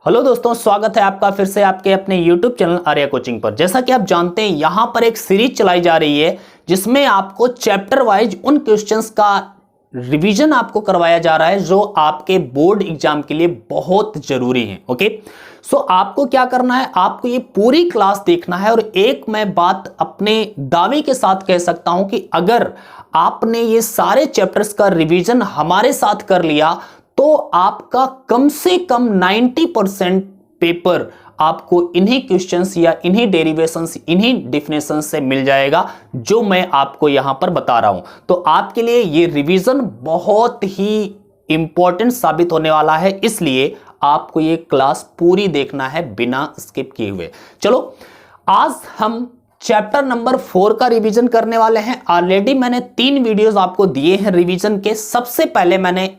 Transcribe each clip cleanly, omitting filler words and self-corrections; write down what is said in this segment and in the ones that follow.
Hello दोस्तों, स्वागत है आपका फिर से आपके अपने YouTube चैनल आर्या कोचिंग पर। जैसा कि आप जानते हैं यहां पर एक सीरीज चलाई जा रही है जिसमें आपको चैप्टर वाइज उन क्वेश्चंस का रिवीजन आपको करवाया जा रहा है जो आपके बोर्ड एग्जाम के लिए बहुत जरूरी है। ओके, सो आपको क्या करना है, आपको ये पूरी क्लास देखना है। और एक मैं बात अपने दावे के साथ कह सकता हूं कि अगर आपने ये सारे चैप्टर्स का रिवीजन हमारे साथ कर लिया तो आपका कम से कम 90% पेपर आपको इन्हीं क्वेश्चंस या इन्हीं डेरिवेशंस, इन्हीं डिफिनेशंस से मिल जाएगा जो मैं आपको यहां पर बता रहा हूं। तो आपके लिए ये रिवीजन बहुत ही इंपॉर्टेंट साबित होने वाला है, इसलिए आपको ये क्लास पूरी देखना है बिना स्किप किए हुए। चलो, आज हम चैप्टर नंबर 4 का रिवीजन करने वाले हैं। ऑलरेडी मैंने 3 वीडियोस आपको दिए हैं रिवीजन के। सबसे पहले मैंने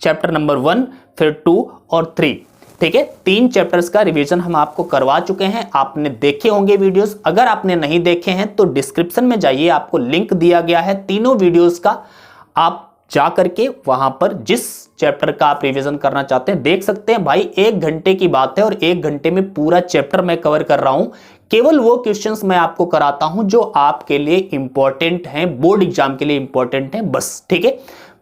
चैप्टर नंबर 1, फिर 2 और 3, ठीक है, 3 चैप्टर्स का रिवीजन हम आपको करवा चुके हैं। आपने देखे होंगे वीडियोस। अगर आपने नहीं देखे हैं तो डिस्क्रिप्शन में जाइए, आपको लिंक दिया गया है तीनों वीडियोस का। आप जा करके वहां पर जिस चैप्टर का आप रिवीजन करना चाहते हैं देख सकते हैं। भाई 1 घंटे की बात है और 1 घंटे में पूरा चैप्टर मैं कवर कर रहा हूं। केवल वो क्वेश्चंस मैं आपको कराता हूं जो आपके लिए इंपॉर्टेंट हैं, बोर्ड एग्जाम के लिए इंपॉर्टेंट हैं, बस। ठीक है,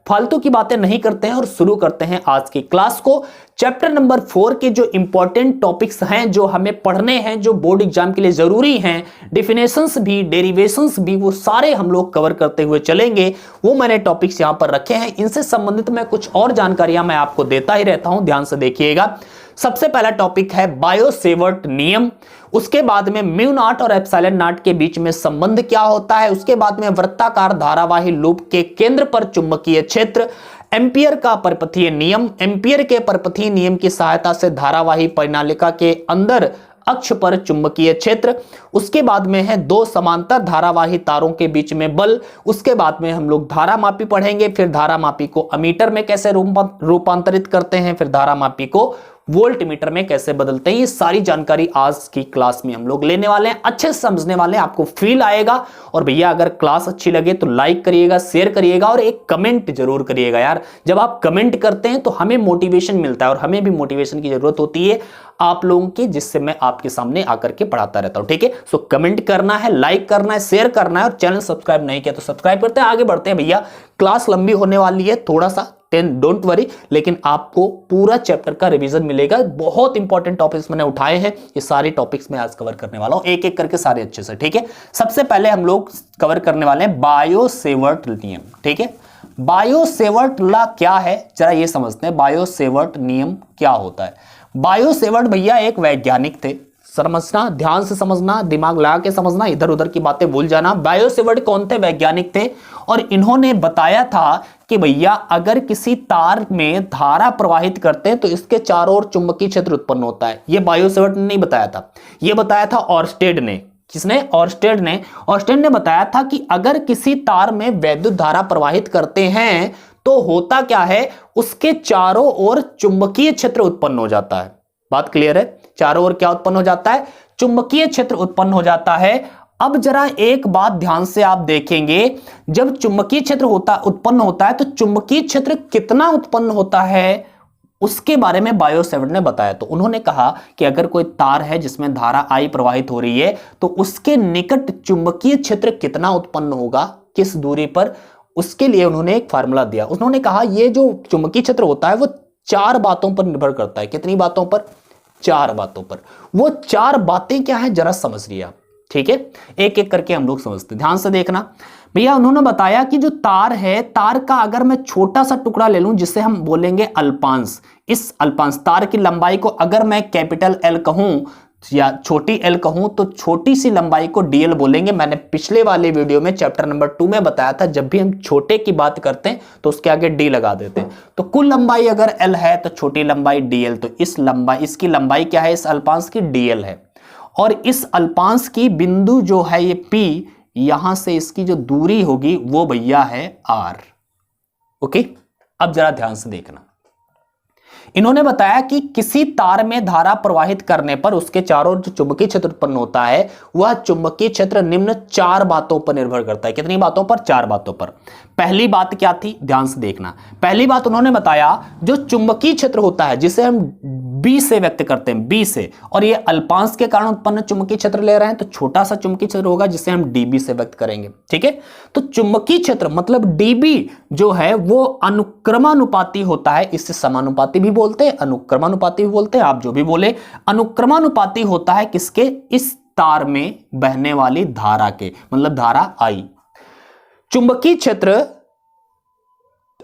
फालतू की बातें नहीं करते हैं और शुरू करते हैं आज की क्लास को। चैप्टर नंबर 4 के जो इंपॉर्टेंट टॉपिक्स हैं, जो हमें पढ़ने हैं, जो बोर्ड एग्जाम के लिए जरूरी हैं, डेफिनेशंस भी, डेरिवेशंस भी, वो सारे हम लोग कवर करते हुए चलेंगे। वो मैंने टॉपिक्स यहां पर रखे हैं। इनसे संबंधित मैं कुछ और जानकारियां मैं आपको देता ही रहता हूं, ध्यान से देखिएगा। सबसे पहला टॉपिक है बायो-सेवर्ट नियम। उसके बाद में म्यू नॉट और एप्सिलॉन नॉट के बीच में संबंध क्या होता है। उसके बाद में वृत्ताकार धारावाही लूप के केंद्र पर चुंबकीय क्षेत्र, एम्पियर का परपथीय नियम। एम्पियर के परपथीय नियम की सहायता से धारावाही परिनालिका के अंदर अक्ष पर चुंबकीय क्षेत्र। उसके बाद में है 2 समांतर धारावाही तारों के बीच में बल। उसके बाद में हम लोग धारामापी पढ़ेंगे, फिर धारामापी को अमीटर में कैसे रूपांतरित करते हैं, फिर धारामापी को वोल्ट मीटर में कैसे बदलते हैं। ये सारी जानकारी आज की क्लास में हम लोग लेने वाले हैं, अच्छे से समझने वाले हैं, आपको फील आएगा। और भैया अगर क्लास अच्छी लगे तो लाइक करिएगा, शेयर करिएगा और एक कमेंट जरूर करिएगा यार। जब आप कमेंट करते हैं तो हमें मोटिवेशन मिलता है और हमें भी मोटिवेशन की जरूरत होती है आप लोगों की, जिससे मैं आपके सामने आकर के पढ़ाता रहता हूं। ठीक है, सो कमेंट करना है, लाइक करना है, शेयर करना है और चैनल सब्सक्राइब नहीं किया तो सब्सक्राइब करते हैं। आगे बढ़ते हैं भैया, क्लास लंबी होने वाली है थोड़ा सा, डोंट वरी, लेकिन आपको पूरा चैप्टर का रिवीजन मिलेगा। बहुत इंपॉर्टेंट टॉपिक्स मैंने उठाए हैं, ये सारे टॉपिक्स मैं आज कवर करने वाला हूं, एक एक करके सारे अच्छे से। ठीक है, सबसे पहले हम लोग कवर करने वाले हैं बायो-सेवर्ट नियम। ठीक है, बायो-सेवर्ट लॉ क्या है जरा ये समझते हैं। बायो-सेवर्ट नियम क्या होता है। बायो-सेवर्ट भैया एक वैज्ञानिक थे, समझना, ध्यान से समझना, दिमाग लगा के समझना, इधर उधर की बातें भूल जाना। बायो-सेवर्ट कौन थे, वैज्ञानिक थे, और इन्होंने बताया था कि भैया अगर किसी तार में धारा प्रवाहित करते हैं तो इसके चारों ओर चुंबकीय क्षेत्र उत्पन्न होता है। यह बायो-सेवर्ट ने नहीं बताया था, यह बताया था ऑर्स्टेड ने। किसने? ऑर्स्टेड ने। ऑर्स्टेड ने बताया था कि अगर किसी तार में वैद्युत धारा प्रवाहित करते हैं तो होता क्या है, उसके चारों ओर चुंबकीय क्षेत्र उत्पन्न हो जाता है। बात क्लियर है? चारों ओर क्या उत्पन्न हो जाता है? चुंबकीय क्षेत्र उत्पन्न हो जाता है। अब जरा एक बात ध्यान से आप देखेंगे, जब चुंबकीय क्षेत्र उत्पन्न होता है तो चुंबकीय क्षेत्र कितना उत्पन्न होता है उसके बारे में बायो-सेवर्ट ने बताया। तो उन्होंने कहा कि अगर कोई तार है जिसमें धारा आई प्रवाहित हो रही है तो उसके निकट चुंबकीय क्षेत्र कितना उत्पन्न होगा, किस दूरी पर, उसके लिए उन्होंने एक फार्मूला दिया। उन्होंने कहा ये जो चुंबकीय क्षेत्र होता है वो 4 बातों पर निर्भर करता है। कितनी बातों पर? 4 बातों पर। वो 4 बातें क्या है जरा समझिए आप। ठीक है, एक एक करके हम लोग समझते हैं, ध्यान से देखना भैया। उन्होंने बताया कि जो तार है, तार का अगर मैं छोटा सा टुकड़ा ले लूं जिसे हम बोलेंगे अल्पांश, इस अल्पांश तार की लंबाई को अगर मैं कैपिटल एल कहूं या छोटी एल कहूं तो छोटी सी लंबाई को डीएल बोलेंगे। मैंने पिछले वाले वीडियो में चैप्टर नंबर 2 में बताया था, जब भी हम छोटे की बात करते हैं तो उसके आगे डी लगा देते हैं। तो कुल लंबाई अगर एल है तो छोटी लंबाई डीएल, तो इसकी लंबाई क्या है, इस अल्पांश की डीएल है। और इस अल्पांश की बिंदु जो है ये P, यहां से इसकी जो दूरी होगी वो भैया है R। ओके, अब जरा ध्यान से देखना। इन्होंने बताया कि किसी तार में धारा प्रवाहित करने पर उसके चारों जो चुंबकीय क्षेत्र उत्पन्न होता है वह चुंबकीय क्षेत्र निम्न 4 बातों पर निर्भर करता है। कितनी बातों पर? 4 बातों पर। पहली बात क्या थी, ध्यान से देखना। पहली बात उन्होंने बताया जो चुंबकीय क्षेत्र होता है जिसे हम बी से व्यक्त करते हैं, बी से, और ये अल्पांश के कारण उत्पन्न चुंबकीय क्षेत्र ले रहे हैं तो छोटा सा चुंबकीय क्षेत्र होगा जिसे हम डीबी से व्यक्त करेंगे। ठीक है, तो चुंबकीय क्षेत्र मतलब डीबी जो है वो अनुक्रमानुपाती होता है, इससे समानुपाती भी बोलते हैं, अनुक्रमानुपाती भी बोलते हैं, आप जो भी बोले। अनुक्रमानुपाती होता है किसके, इस तार में बहने वाली धारा के, मतलब धारा आई। चुंबकीय क्षेत्र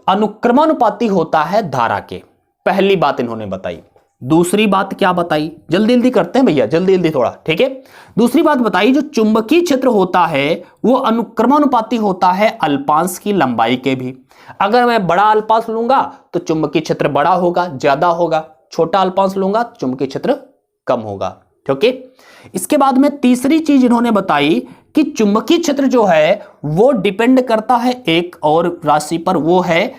अनुक्रमानुपाती होता है धारा के, पहली बात इन्होंने बताई। दूसरी बात क्या बताई, जल्दी जल्दी करते हैं भैया, जल्दी जल्दी थोड़ा, ठीक है। दूसरी बात बताई जो चुंबकीय क्षेत्र होता है वो अनुक्रमानुपाती होता है अल्पांश की लंबाई के भी। अगर मैं बड़ा अल्पांश लूंगा तो चुंबकीय क्षेत्र बड़ा होगा, ज्यादा होगा, छोटा अल्पांश लूंगा तो चुंबकीय क्षेत्र कम होगा। ठीक है, इसके बाद में तीसरी चीज इन्होंने बताई कि चुंबकीय क्षेत्र जो है वो डिपेंड करता है एक और राशि पर, वो है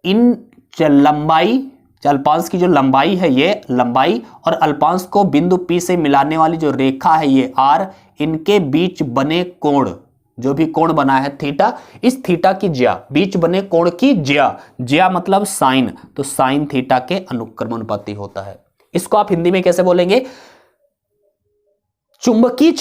इन लंबाई, अल्पांश की जो लंबाई है ये लंबाई, और अल्पांश को बिंदु P से मिलाने वाली जो रेखा है ये R, इनके बीच बने कोण, जो भी कोण बना है थीटा, इस थीटा की ज्या, बीच बने कोण की ज्या, ज्या मतलब साइन, तो साइन थीटा के अनुक्रमानुपाती होता है। इसको आप हिंदी में कैसे बोलेंगे, चुंबकीय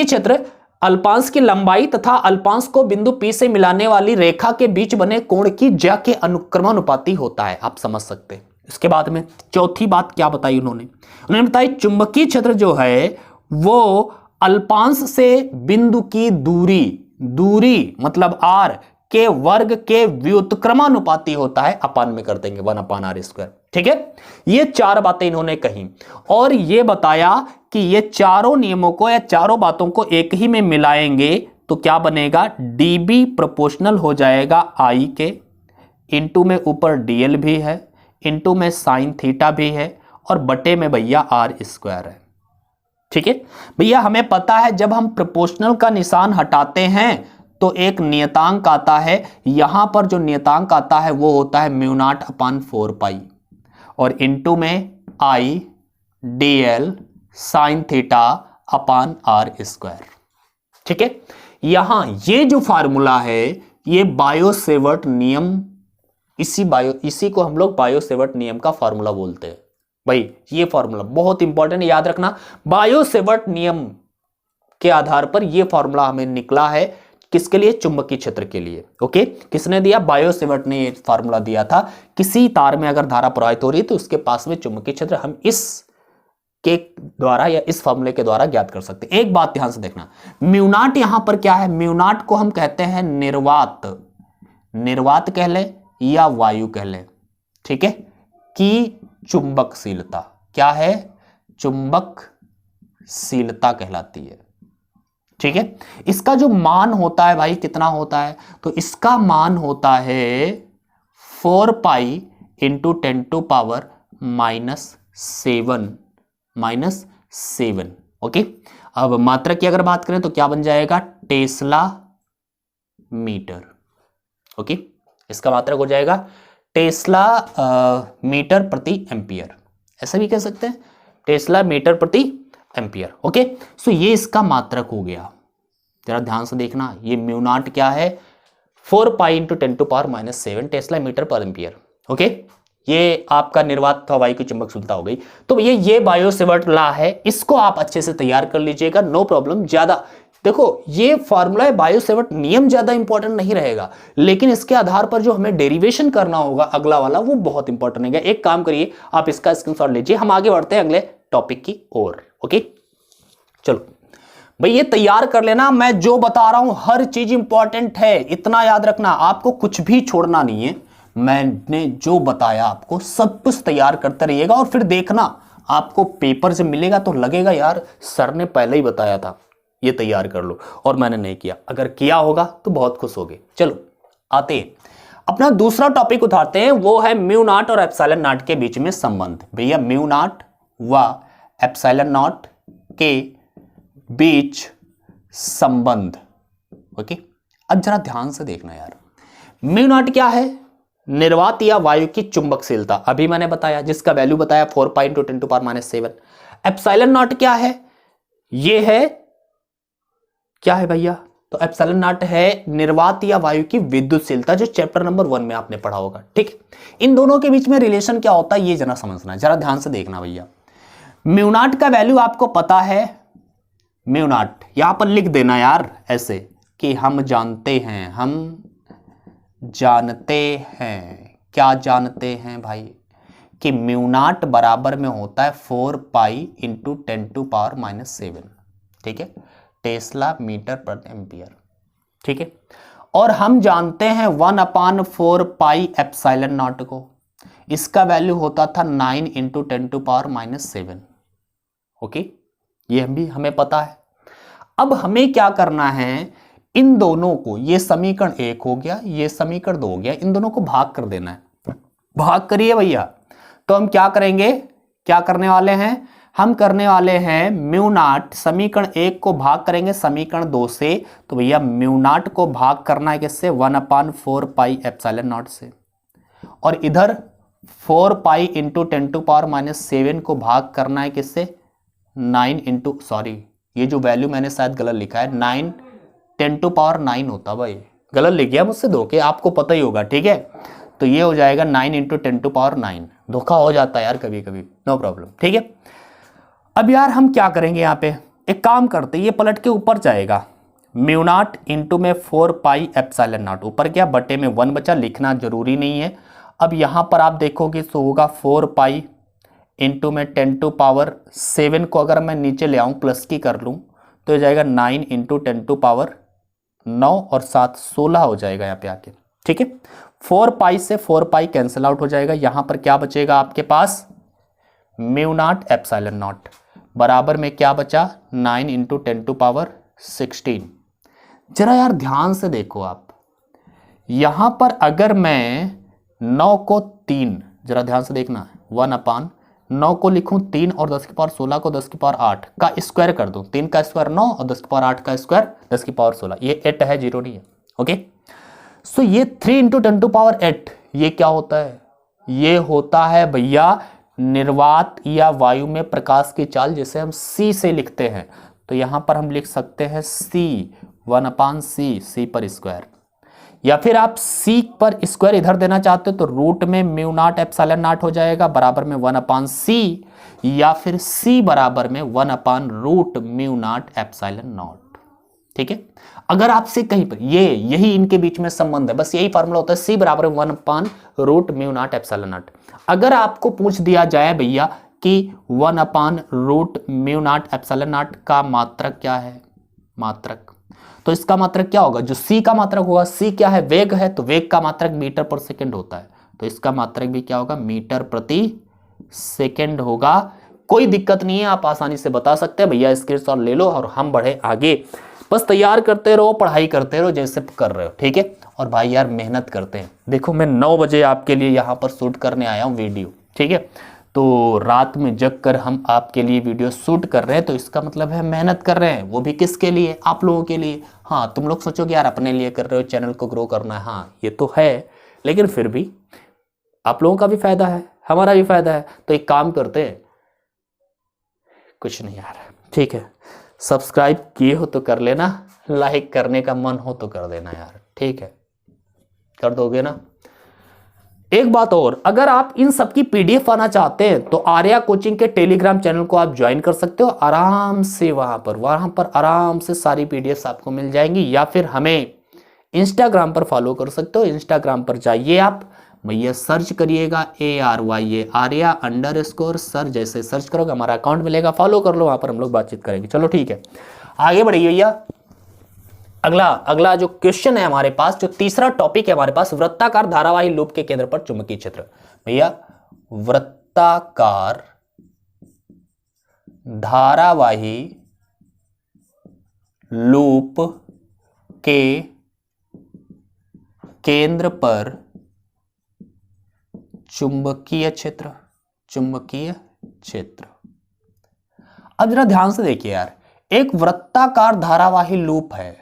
क्षेत्र अल्पांश की लंबाई तथा अल्पांश को बिंदु P से मिलाने वाली रेखा के बीच बने कोण की ज्या के अनुक्रमानुपाती होता है, आप समझ सकते हैं। इसके बाद में चौथी बात क्या बताई उन्होंने बताई चुंबकीय क्षेत्र जो है वो अल्पांश से बिंदु की दूरी मतलब r के वर्ग के व्युत्क्रमानुपाती होता है, अपान में कर देंगे 1/r²। ठीक है, ये चार बातें इन्होंने कही और ये बताया कि ये चारों नियमों को या चारों बातों को एक ही में मिलाएंगे तो क्या बनेगा, dB प्रोपोर्शनल हो जाएगा I के, इंटू में ऊपर dl भी है, इंटू में साइन थीटा भी है, और बटे में भैया r² है। ठीक है भैया, हमें पता है जब हम प्रोपोर्शनल का निशान हटाते हैं तो एक नियतांक आता है, यहां पर जो नियतांक आता है वो होता है μ0/4π, और इंटू में I dl sign theta upon r²। ठीक है, यहां ये जो फार्मूला है ये बायो-सेवर्ट नियम, इसी को हम लोग बायो-सेवर्ट नियम का फार्मूला बोलते हैं। भाई ये फार्मूला बहुत इंपॉर्टेंट, याद रखना, बायो-सेवर्ट नियम के आधार पर यह फार्मूला हमें निकला है, किसके लिए, चुंबकीय क्षेत्र के लिए। ओके, किसने दिया, बायो-सेवर्ट ने ये फार्मूला दिया था। किसी तार में अगर धारा प्रवाहित हो रही है तो उसके पास में चुंबकीय क्षेत्र हम इस के द्वारा या इस फार्मूले के द्वारा ज्ञात कर सकते हैं। एक बात ध्यान से देखना, म्यू0 यहां पर क्या है, म्यू0 को हम कहते हैं निर्वात कह लें या वायु कह लें। ठीक है, कि चुंबकशीलता क्या है, चुंबकशीलता कहलाती है। ठीक है, इसका जो मान होता है भाई कितना होता है, तो इसका मान होता है 4π इंटू 10⁻⁷ ओके। अब मात्रा की अगर बात करें तो क्या बन जाएगा, टेस्ला मीटर। ओके, इसका मात्रक हो जाएगा टेस्ला मीटर प्रति एम्पियर, ऐसा भी कह सकते हैं, टेस्ला मीटर प्रति एम्पियर। ओके, सो ये इसका मात्रक हो गया। जरा ध्यान से देखना, ये म्यू0 क्या है, 4π इंटू 10⁻⁷ टेस्ला मीटर पर एम्पियर। ओके, ये आपका निर्वात हवाई की चुंबकशीलता हो गई। तो ये बायो-सेवर्ट लॉ है, इसको आप अच्छे से तैयार कर लीजिएगा, नो प्रॉब्लम। ज्यादा देखो, ये फॉर्मूला है बायो-सेवर्ट नियम, ज्यादा इंपॉर्टेंट नहीं रहेगा, लेकिन इसके आधार पर जो हमें डेरिवेशन करना होगा अगला वाला, वो बहुत इंपॉर्टेंट है। एक काम करिए, आप इसका स्क्रीनशॉट लीजिए, हम आगे बढ़ते हैं अगले टॉपिक की ओर। ओके, चलो भाई ये तैयार कर लेना, मैं जो बता रहा हूं हर चीज इंपॉर्टेंट है, इतना याद रखना, आपको कुछ भी छोड़ना नहीं है। मैंने जो बताया आपको सब कुछ तैयार करते रहिएगा, और फिर देखना आपको पेपर से मिलेगा तो लगेगा यार सर ने पहले ही बताया था, ये तैयार कर लो, और मैंने नहीं किया। अगर किया होगा तो बहुत खुश होगे। चलो आते हैं, अपना दूसरा टॉपिक उठाते हैं, वो है म्यू0 और ε0 के बीच में संबंध। भैया म्यू0 व ε0 के बीच संबंध। ओके, अब जरा ध्यान से देखना यार, म्यू0 क्या है, निर्वात या वायु की चुंबकशीलता, अभी मैंने बताया, जिसका वैल्यू बताया 4π इंटू 10⁻⁷। ε0 क्या है, ये है क्या है भैया, तो एप्सिलॉन नॉट है निर्वात या वायु की विद्युतशीलता, जो चैप्टर नंबर 1 में आपने पढ़ा होगा। ठीक, इन दोनों के बीच में रिलेशन क्या होता है ये जरा समझना, जरा ध्यान से देखना भैया। म्यू नॉट का वैल्यू आपको पता है, म्यू नॉट यहां पर लिख देना यार ऐसे कि हम जानते हैं, हम जानते हैं, क्या जानते हैं भाई, कि म्यू नॉट बराबर में होता है 4 पाई इंटू 10⁻⁻7, ठीक है, टेस्ला मीटर पर एम्पियर। ठीक है, और हम जानते हैं 1/4 पाई एप्सिलॉन नॉट को, इसका वैल्यू होता था 9 इंटू 10⁻⁷। ओके, ये भी हमें पता है। अब हमें क्या करना है, इन दोनों को, ये समीकरण 1 हो गया, ये समीकरण 2 हो गया, इन दोनों को भाग कर देना है। भाग करिए भैया। तो हम क्या करेंगे, क्या करने वाले हैं, हम करने वाले हैं म्यू नॉट, समीकरण 1 को भाग करेंगे समीकरण 2 से, तो भैया म्यू नॉट को भाग करना है किससे, 1/4 पाई एप्सिलॉन नॉट से, और इधर 4 पाई इंटू 10⁻⁷ को भाग करना है किससे, 9 इंटू, सॉरी ये जो वैल्यू मैंने शायद गलत लिखा है, 9 10⁻9 होता भाई, गलत लिख गया मुझसे धोखे, आपको पता ही होगा। ठीक है, तो ये हो जाएगा 9 इंटू 10⁻9, धोखा हो जाता है यार कभी कभी, नो प्रॉब्लम। ठीक है, अब यार हम क्या करेंगे, यहाँ पे एक काम करते, ये पलट के ऊपर जाएगा, म्यू नॉट इंटू में 4 पाई एप्सिलॉन नॉट, ऊपर क्या बटे में 1 बचा, लिखना जरूरी नहीं है। अब यहाँ पर आप देखोगे तो होगा 4 पाई इंटू में 10⁻7 को अगर मैं नीचे ले आऊँ प्लस की कर लूँ तो हो जाएगा 9 इंटू 10⁻9 और 7 16 हो जाएगा यहाँ पे आके। ठीक है, 4 पाई से 4 पाई कैंसिल आउट हो जाएगा, यहाँ पर क्या बचेगा आपके पास, म्यू नॉट एप्सिलॉन नॉट बराबर में क्या बचा, 9 इंटू 10⁻16। जरा यार ध्यान से देखो आप, यहां पर अगर मैं 9 को 3, जरा ध्यान से देखना, 1/9 को लिखूं 3 और 10⁻16 को 10⁻8 का स्क्वायर कर दूं, 3 का स्क्वायर 9 और 10⁻8 का स्क्वायर 10⁻16, ये 8 है, 0 नहीं है। ओके, सो ये 3 इंटू 10⁻8 ये क्या होता है, ये होता है भैया निर्वात या वायु में प्रकाश की चाल, जिसे हम c से लिखते हैं। तो यहां पर हम लिख सकते हैं c 1/c, c पर स्क्वायर, या फिर आप c पर स्क्वायर इधर देना चाहते हो तो रूट में म्यू नॉट एप्सिलॉन नॉट हो जाएगा बराबर में 1/c, या फिर c बराबर में 1/रूट म्यू नॉट एप्सिलॉन नॉट। ठीक है, अगर आपसे कहीं पर यही इनके बीच में संबंध है, बस यही फार्मूला होता है, c बराबर 1/रूट म्यू नॉट एप्सिलॉन नॉट। अगर आपको पूछ दिया जाए भैया कि 1/रूट म्यू नॉट एप्सिलॉन नॉट का मात्रक क्या है, मात्रक, तो इसका मात्रक क्या होगा, जो c का मात्रक होगा, c क्या है, वेग है, तो वेग का मात्रक मीटर पर सेकेंड होता है, तो इसका मात्रक भी क्या होगा, मीटर प्रति सेकेंड होगा। कोई दिक्कत नहीं है, आप आसानी से बता सकते हैं भैया, स्क्रीनशॉट ले लो और हम बढ़े आगे। बस तैयार करते रहो, पढ़ाई करते रहो जैसे कर रहे हो। ठीक है, और भाई यार मेहनत करते हैं, देखो मैं 9 बजे आपके लिए यहाँ पर शूट करने आया हूँ वीडियो। ठीक है, तो रात में जग कर हम आपके लिए वीडियो शूट कर रहे हैं, तो इसका मतलब है मेहनत कर रहे हैं, वो भी किसके लिए, आप लोगों के लिए। हाँ, तुम लोग सोचोगे यार अपने लिए कर रहे हो, चैनल को ग्रो करना है, हाँ ये तो है, लेकिन फिर भी आप लोगों का भी फायदा है, हमारा भी फायदा है। तो एक काम करते हैं, कुछ नहीं यार, ठीक है, सब्सक्राइब किए हो तो कर लेना, लाइक करने का मन हो तो कर देना यार, ठीक है, कर दोगे ना। एक बात और, अगर आप इन सब की पीडीएफ आना चाहते हैं तो आर्या कोचिंग के टेलीग्राम चैनल को आप ज्वाइन कर सकते हो आराम से, वहां पर आराम से सारी पीडीएफ आपको मिल जाएंगी, या फिर हमें इंस्टाग्राम पर फॉलो कर सकते हो। इंस्टाग्राम पर जाइए आप भैया, सर्च करिएगा ARYA आर्या_सर, जैसे सर्च करोगे हमारा अकाउंट मिलेगा, फॉलो कर लो, वहां पर हम लोग बातचीत करेंगे। चलो ठीक है, आगे बढ़िए भैया। अगला जो क्वेश्चन है हमारे पास, जो तीसरा टॉपिक है हमारे पास, वृत्ताकार धारावाही लूप के केंद्र पर चुंबकीय क्षेत्र। भैया वृत्ताकार धारावाही लूप के केंद्र पर चुंबकीय क्षेत्र, चुंबकीय क्षेत्र। अब जरा ध्यान से देखिए यार, एक वृत्ताकार धारावाही लूप है,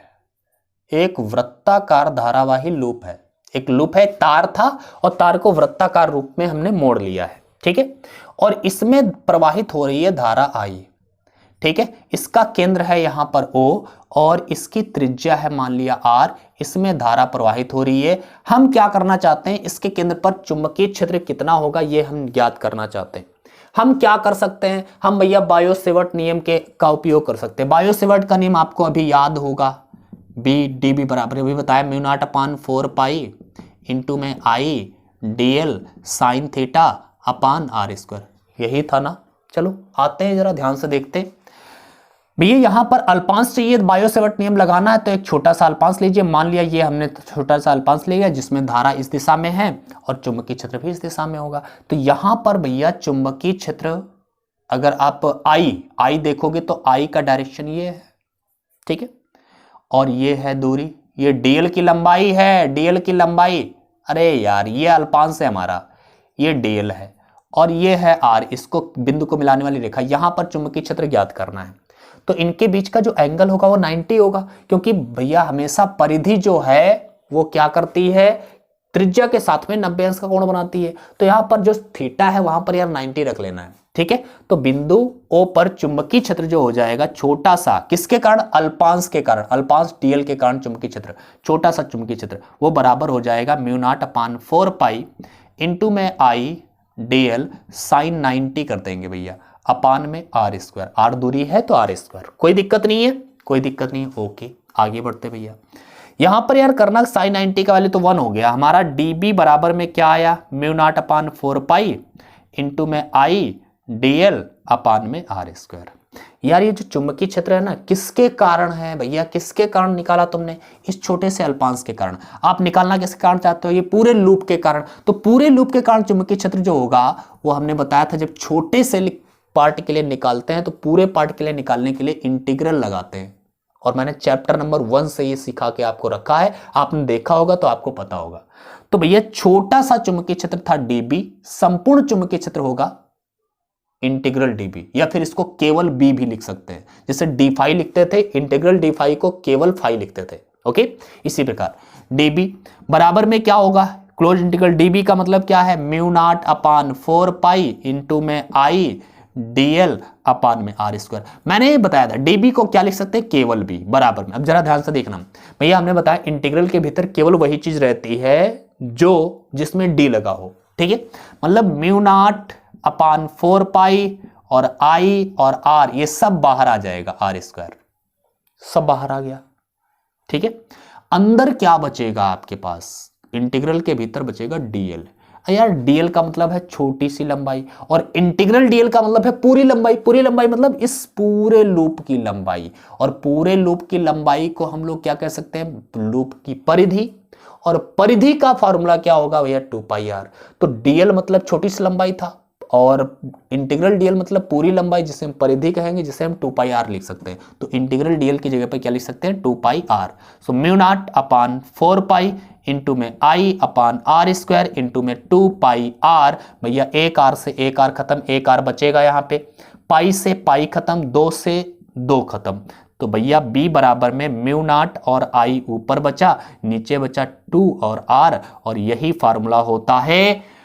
एक वृत्ताकार धारावाही लूप है, एक लूप है, तार था और तार को वृत्ताकार रूप में हमने मोड़ लिया है, ठीक है, और इसमें प्रवाहित हो रही है धारा I। ठीक है। इसका केंद्र है यहां पर O और इसकी त्रिज्या है मान लिया R, इसमें धारा प्रवाहित हो रही है। हम क्या करना चाहते हैं, इसके केंद्र पर चुंबकीय क्षेत्र कितना होगा ये हम ज्ञात करना चाहते हैं। हम क्या कर सकते हैं, हम भैया बायो सेवर्ट नियम का उपयोग कर सकते हैं। बायो सेवर्ट का नियम आपको अभी याद होगा, बी डी बी बराबर अभी बताया mu naught upon 4 pi into में I D L sine theta upon are square, यही था ना। चलो आते हैं जरा ध्यान से देखते हैं भैया, यहां पर अल्पांश चाहिए, बायो सेवर्ट नियम लगाना है तो एक छोटा सा अल्पांश लीजिए। मान लिया ये हमने छोटा सा अल्पांश लिया जिसमें धारा इस दिशा में है और चुंबकीय क्षेत्र भी इस दिशा में होगा। तो यहां पर भैया चुंबकीय क्षेत्र अगर आप आई देखोगे तो आई का डायरेक्शन ये है, ठीक है, और ये है दूरी, ये डीएल की लंबाई है, डीएल की लंबाई, अरे यार ये अल्पांश है हमारा, ये डीएल है और ये है आर, इसको बिंदु को मिलाने वाली रेखा। यहां पर चुंबकीय क्षेत्र ज्ञात करना है तो इनके बीच का जो एंगल होगा वो 90 होगा, क्योंकि भैया हमेशा परिधि जो है वो क्या करती है, त्रिज्या के साथ में 90 अंश का कोण बनाती है। तो यहां पर जो थीटा है वहां पर यार 90 रख लेना है, ठीक है। तो बिंदु O पर चुंबकीय क्षेत्र जो हो जाएगा छोटा सा, किसके कारण, अल्पांश के कारण, अल्पांश डीएल के कारण चुंबकीय क्षेत्र, छोटा सा चुंबकीय क्षेत्र, वो बराबर हो जाएगा mu naught upon 4 pi into में आई डीएल साइन 90 कर देंगे भैया अपान में आर स्क्वायर, आर दूरी है तो आर स्क्वायर, कोई दिक्कत नहीं है, कोई दिक्कत नहीं है। ओके आगे बढ़ते भैया, यहां पर यार करना साइन 90 का वैल्यू तो 1 हो गया हमारा, डीबी बराबर में क्या आया, mu naught upon 4 pi into में आई डीएल अपान में आर स्क्वायर। यार ये जो चुंबकीय क्षेत्र है ना किसके कारण है भैया, किसके कारण निकाला तुमने, इस छोटे से अल्पांश के कारण। आप निकालना किसके कारण चाहते हो, ये पूरे लूप के कारण। तो पूरे लूप के कारण चुंबकीय क्षेत्र जो होगा वो हमने बताया था जब छोटे से पार्ट के लिए निकालते हैं तो पूरे पार्ट के लिए निकालने के लिए इंटीग्रल लगाते हैं, और मैंने चैप्टर नंबर 1 से ये सिखा के आपको रखा है, आपने देखा होगा तो आपको पता होगा। तो भैया छोटा सा चुंबकीय क्षेत्र था डीबी, संपूर्ण चुंबकीय क्षेत्र होगा इंटीग्रल डीबी, या फिर इसको केवल बी भी लिख सकते हैं, जैसे डी फाई लिखते थे, इंटीग्रल डी फाई को केवल फाई लिखते थे। ओके, इसी प्रकार डीबी बराबर में क्या होगा, क्लोज इंटीग्रल डीबी का मतलब क्या है, mu naught upon 4 pi into में आई डीएल अपान में आर स्क्वायर। मैंने ये बताया था डीबी को क्या लिख सकते हैं, केवल बी बराबर में। अब जरा ध्यान से देखना भैया, हमने बताया इंटीग्रल के भीतर केवल वही चीज रहती है जो जिसमें डी लगा हो, ठीक है। मतलब म्यू नॉट अपान 4 पाई और आई और आर ये सब बाहर आ जाएगा, आर स्क्वायर सब बाहर आ गया, ठीक है। अंदर क्या बचेगा आपके पास, इंटीग्रल के भीतर बचेगा डीएल। यार डीएल का मतलब है छोटी सी लंबाई और इंटीग्रल डीएल का मतलब है पूरी लंबाई। पूरी लंबाई मतलब इस पूरे लूप की लंबाई, और पूरे लूप की लंबाई को हम लोग क्या कह सकते हैं, लूप की परिधि, और परिधि का फॉर्मूला क्या होगा भैया 2 पाई आर। तो डीएल मतलब छोटी सी लंबाई था और इंटीग्रल डीएल मतलब पूरी लंबाई, जिसे हम परिधि कहेंगे, जिसे हम 2 पाई आर लिख सकते हैं। तो इंटीग्रल डीएल की जगह पर क्या लिख सकते हैं, 2 pi r. So mu naught upon 4 pi into में I upon are square into में 2 पाई आर। भैया एक आर से एक आर खत्म, एक आर बचेगा यहाँ पे, पाई से पाई खत्म, 2 से 2 खत्म। तो भैया b बराबर में म्यू नॉट और आई ऊपर बचा, नीचे बचा 2 और r, और यही फार्मूला होता है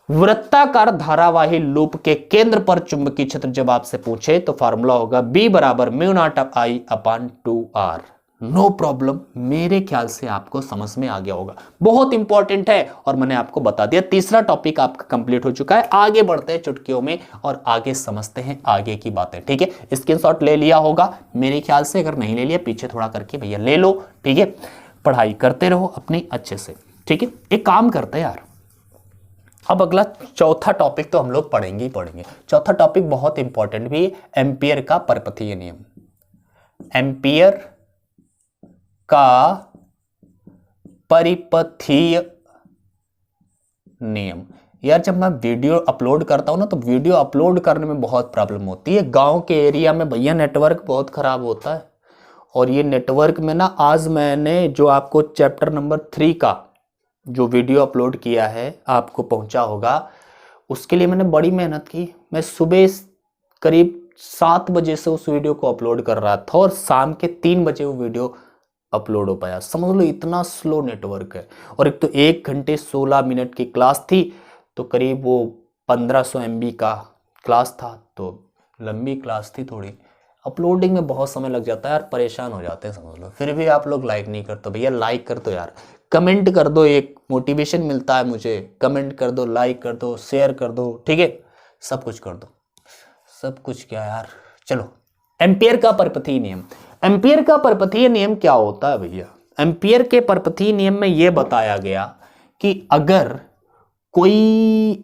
वृत्ताकार धारावाही लूप के केंद्र पर चुंबकीय क्षेत्र। जब आपसे पूछे तो फार्मूला होगा b बराबर mu not I upon 2r। No problem, मेरे ख्याल से आपको समझ में आ गया होगा, बहुत इंपॉर्टेंट है और मैंने आपको बता दिया। तीसरा टॉपिक आपका कंप्लीट हो चुका है। आगे बढ़ते हैं चुटकियों में और आगे समझते हैं आगे की बातें, ठीक है। स्क्रीनशॉट ले लिया होगा मेरे ख्याल से, अगर नहीं ले लिया पीछे थोड़ा करके भैया ले लो, ठीक है। पढ़ाई करते रहो अपनी अच्छे से, ठीक है। एक काम करते हैं यार, अब अगला चौथा टॉपिक तो हम लोग पढ़ेंगे ही पढ़ेंगे। चौथा टॉपिक बहुत इंपॉर्टेंट भी, एम्पियर का परपथीय नियम। एम्पियर का परिपथीय नियम। यार जब मैं वीडियो अपलोड करता हूं ना तो वीडियो अपलोड करने में बहुत प्रॉब्लम होती है। गांव के एरिया में भैया नेटवर्क बहुत खराब होता है, और ये नेटवर्क में ना आज मैंने जो आपको चैप्टर नंबर 3 का जो वीडियो अपलोड किया है आपको पहुंचा होगा, उसके लिए मैंने बड़ी मेहनत की। मैं सुबह करीब 7 बजे से उस वीडियो को अपलोड कर रहा था और शाम के 3 बजे वो वीडियो अपलोड हो पाया। समझ लो इतना स्लो नेटवर्क है। और एक तो 1 घंटे 16 मिनट की क्लास थी, तो करीब वो 1500 MB का क्लास था, तो लंबी क्लास थी थोड़ी। अपलोडिंग में बहुत समय लग जाता है यार, परेशान हो जाते हैं समझ लो। फिर भी आप लोग लाइक नहीं करते भैया, लाइक कर दो यार, कमेंट कर दो, एक मोटिवेशन मिलता है मुझे। कमेंट कर दो, लाइक कर दो, शेयर कर दो, ठीक है, सब कुछ कर दो, सब कुछ क्या यार। चलो, एम्पियर का परपथीय नियम। एम्पियर का परपथीय नियम क्या होता है भैया? एम्पियर के परपथीय नियम में यह बताया गया कि अगर कोई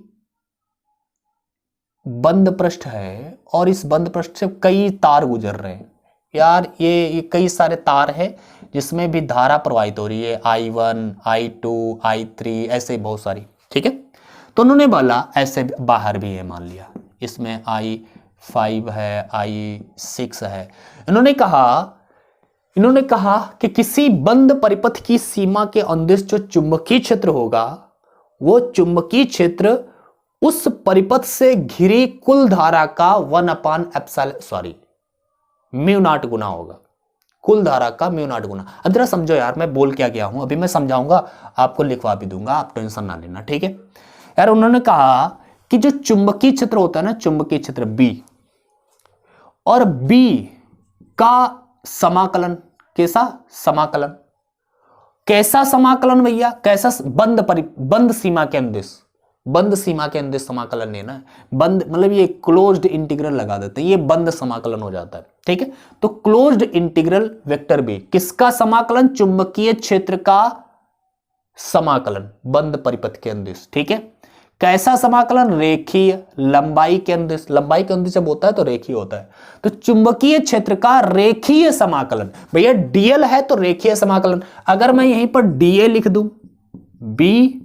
बंद पृष्ठ है और इस बंद पृष्ठ से कई तार गुजर रहे हैं यार, ये कई सारे तार हैं जिसमें भी धारा प्रवाहित हो रही है, I1, I2, I3, ऐसे बहुत सारी, ठीक है। तो उन्होंने बोला ऐसे बाहर भी है, मान लिया इसमें I5 है, I6 है। इन्होंने कहा कि किसी बंद परिपथ की सीमा के अंदर जो चुंबकीय क्षेत्र होगा, वो चुंबकीय क्षेत्र उस परिपथ से घिरी कुल धारा का 1/ε म्यू नॉट गुना होगा, कुल धारा का म्यू नॉट गुना। अब जरा समझो यार, मैं बोल क्या गया हूं, अभी मैं समझाऊंगा, आपको लिखवा भी दूंगा, आप टेंशन ना लेना, ठीक है यार। उन्होंने कहा कि जो चुंबकीय क्षेत्र होता है ना, चुंबकीय क्षेत्र B और B का समाकलन, कैसा समाकलन भैया? कैसा? बंद सीमा के अंदर, बंद सीमा के अंदर समाकलन लेना है। बंद मतलब ये क्लोज्ड इंटीग्रल लगा देते हैं, ये बंद समाकलन हो जाता है, ठीक है। तो क्लोज्ड इंटीग्रल वेक्टर बी, किसका समाकलन? चुंबकीय क्षेत्र का समाकलन बंद परिपथ के अंदर, ठीक है। कैसा समाकलन? रेखीय, लंबाई के अंदर, लंबाई के अंदर जब होता है तो रेखीय होता है। तो चुंबकीय क्षेत्र का रेखीय समाकलन भैया, डीएल है तो रेखीय समाकलन। अगर मैं यहीं पर डीए लिख दूं, बी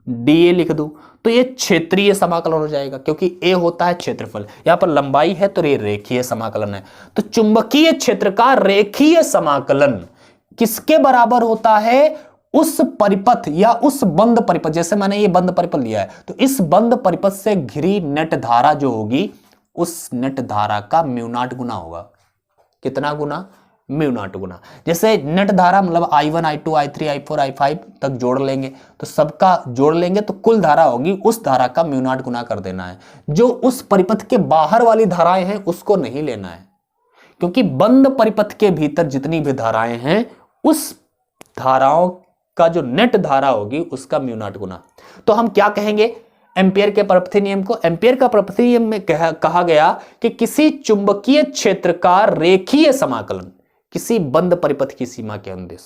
डीए लिख दूं, तो ये क्षेत्रीय समाकलन हो जाएगा, क्योंकि ए होता है क्षेत्रफल, यहां पर लंबाई है तो ये रेखीय समाकलन है। तो चुंबकीय क्षेत्र का रेखीय समाकलन किसके बराबर होता है? उस परिपथ या उस बंद परिपथ, जैसे मैंने ये बंद परिपथ लिया है, तो इस बंद परिपथ से घिरी नेट धारा जो होगी, उस नेट धारा का म्यू नॉट गुना होगा। कितना गुना? म्यू नॉट गुना। जैसे नेट धारा मतलब I1, I2, I3, I4, I5 तक जोड़ लेंगे, तो सबका जोड़ लेंगे तो कुल धारा होगी, उस धारा का म्यू नॉट गुना कर देना है। जो उस परिपथ के बाहर वाली धाराएं हैं उसको नहीं लेना है, क्योंकि बंद परिपथ के भीतर जितनी भी धाराएं हैं, उस धाराओं का जो नेट धारा होगी उसका म्यू नॉट गुना। तो हम क्या कहेंगे एम्पियर के परपथीय नियम को? एम्पियर का परपथीय नियम में कहा गया कि किसी चुंबकीय क्षेत्र का रेखीय समाकलन किसी बंद परिपथ की सीमा के अंदर,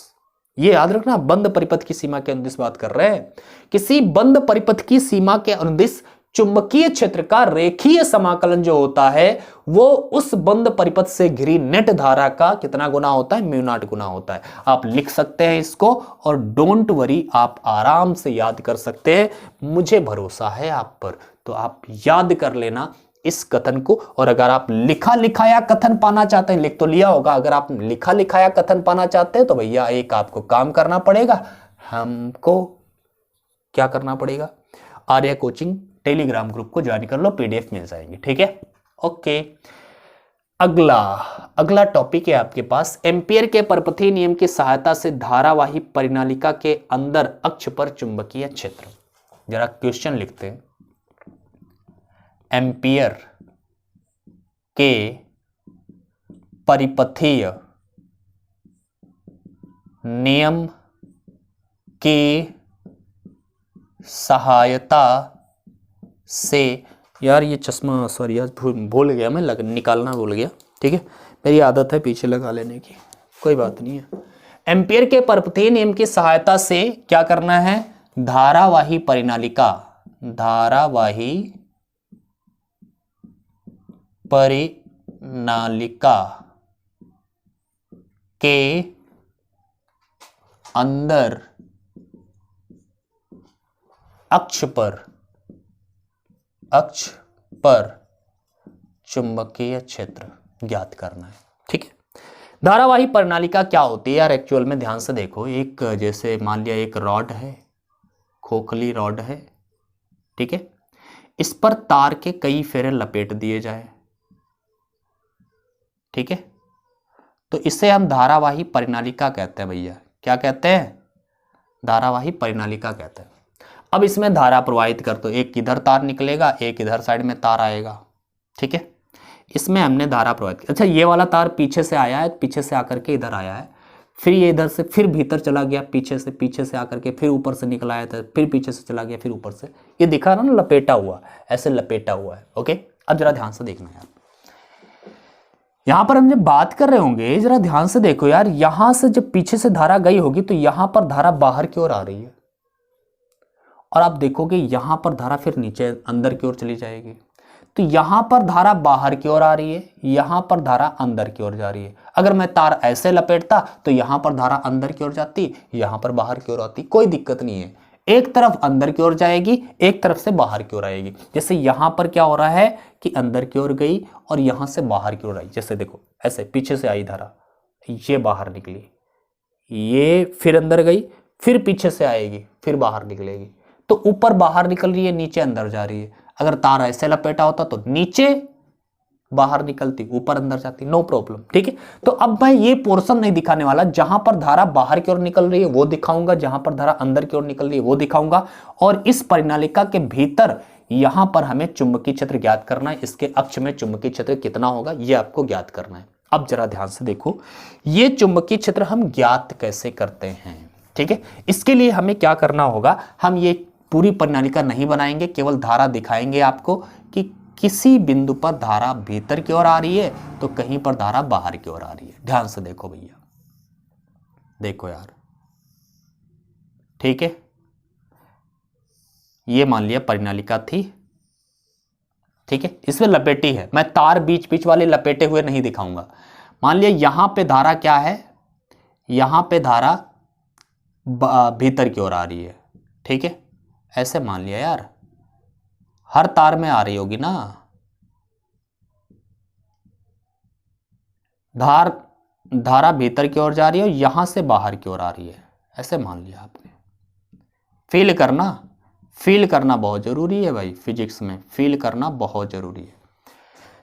ये याद रखना, बंद परिपथ की सीमा के अंदर बात कर रहे हैं, किसी बंद परिपथ की सीमा के अंदर चुंबकीय क्षेत्र का रेखीय समाकलन जो होता है वो उस बंद परिपथ से घिरी नेट धारा का कितना गुना होता है? म्यू नॉट गुना होता है। आप लिख सकते हैं इसको, और डोंट वरी, आप आराम से याद कर सकते हैं, मुझे भरोसा है आप पर। तो आप याद कर लेना इस कथन को। और अगर आप लिखा लिखाया कथन पाना चाहते हैं, लिख तो लिया होगा, अगर आप लिखा लिखाया कथन पाना चाहते हैं तो भैया एक आपको काम करना पड़ेगा, हमको क्या करना पड़ेगा? आर्या कोचिंग टेलीग्राम ग्रुप को ज्वाइन कर लो, पीडीएफ मिल जाएंगे, ठीक है। ओके, अगला टॉपिक है आपके पास, एम्पियर के परपथीय नियम की सहायता से धारावाही परिनालिका के अंदर अक्ष पर चुंबकीय क्षेत्र। जरा क्वेश्चन लिखते हैं, एम्पियर के परिपथीय नियम की सहायता से, यार ये चश्मा सॉरी यार भूल गया मैं, निकालना भूल गया, ठीक है, मेरी आदत है पीछे लगा लेने की, कोई बात नहीं है। एम्पियर के परपथीय नियम की सहायता से क्या करना है? धारावाही परिनालिका के अंदर अक्ष पर चुंबकीय क्षेत्र ज्ञात करना है, ठीक है। धारावाही परिनालिका क्या होती है यार? एक्चुअल में ध्यान से देखो, एक जैसे मान लिया एक रॉड है, खोखली रॉड है, ठीक है, इस पर तार के कई फेरे लपेट दिए जाए, ठीक है, तो इसे हम धारावाही परिनालिका कहते हैं भैया। क्या कहते हैं? धारावाही परिनालिका कहते हैं। अब इसमें धारा प्रवाहित कर, तो एक इधर तार निकलेगा, एक इधर साइड में तार आएगा, ठीक है, इसमें हमने धारा प्रवाहित की। अच्छा, ये वाला तार पीछे से आया है, पीछे से आकर के इधर आया है, फिर ये इधर से फिर भीतर चला गया, पीछे से आकर के फिर ऊपर से निकल आया था, फिर पीछे से चला गया, फिर ऊपर से, ये दिखा ना लपेटा हुआ, ऐसे लपेटा हुआ है। ओके, अब जरा ध्यान से देखना यार, यहां पर हम जब बात कर रहे होंगे जरा ध्यान से देखो यार, यहां से जब पीछे से धारा गई होगी तो यहां पर धारा बाहर की ओर आ रही है, और आप देखोगे यहां पर धारा फिर नीचे अंदर की ओर चली जाएगी। तो यहां पर धारा बाहर की ओर आ रही है, यहां पर धारा अंदर की ओर जा रही है। अगर मैं तार ऐसे लपेटता तो यहां पर धारा अंदर की ओर जाती, यहां पर बाहर की ओर आती, कोई दिक्कत नहीं है। एक तरफ अंदर की ओर जाएगी, एक तरफ से बाहर की ओर आएगी। जैसे यहां पर क्या हो रहा है कि अंदर की ओर गई और यहां से बाहर की ओर आई। जैसे देखो ऐसे पीछे से आई धारा, ये बाहर निकली, ये फिर अंदर गई, फिर पीछे से आएगी, फिर बाहर निकलेगी। तो ऊपर बाहर निकल रही है, नीचे अंदर जा रही है। अगर तार ऐसे लपेटा होता तो नीचे बाहर निकलती, ऊपर अंदर जाती, नो प्रॉब्लम। ठीक है, तो अब मैं ये पोर्शन नहीं दिखाने वाला, जहां पर धारा बाहर की ओर निकल रही है वो दिखाऊंगा, जहां पर धारा अंदर की ओर निकल रही है वो दिखाऊंगा। और इस परिनालिका के भीतर यहां पर हमें चुंबकीय क्षेत्र ज्ञात करना है, इसके अक्ष में चुंबकीय क्षेत्र कितना होगा ये आपको ज्ञात करना है। अब जरा ध्यान से देखो, ये चुंबकीय क्षेत्र हम ज्ञात कैसे करते हैं। ठीक है, इसके लिए हमें क्या करना होगा, हम ये पूरी परिनालिका नहीं बनाएंगे, केवल धारा दिखाएंगे आपको कि किसी बिंदु पर धारा भीतर की ओर आ रही है तो कहीं पर धारा बाहर की ओर आ रही है। ध्यान से देखो भैया, देखो यार, ठीक है, ये मान लिया परिनालिका थी। ठीक है, इसमें लपेटी है, मैं तार बीच बीच वाले लपेटे हुए नहीं दिखाऊंगा। मान लिया यहां पे धारा क्या है, यहां पे धारा भीतर की ओर आ रही है। ठीक है, ऐसे मान लिया यार, हर तार में आ रही होगी ना, धारा भीतर की ओर जा रही है और यहां से बाहर की ओर आ रही है, ऐसे मान लिया आपने। फील करना बहुत जरूरी है भाई, फिजिक्स में फील करना बहुत जरूरी है।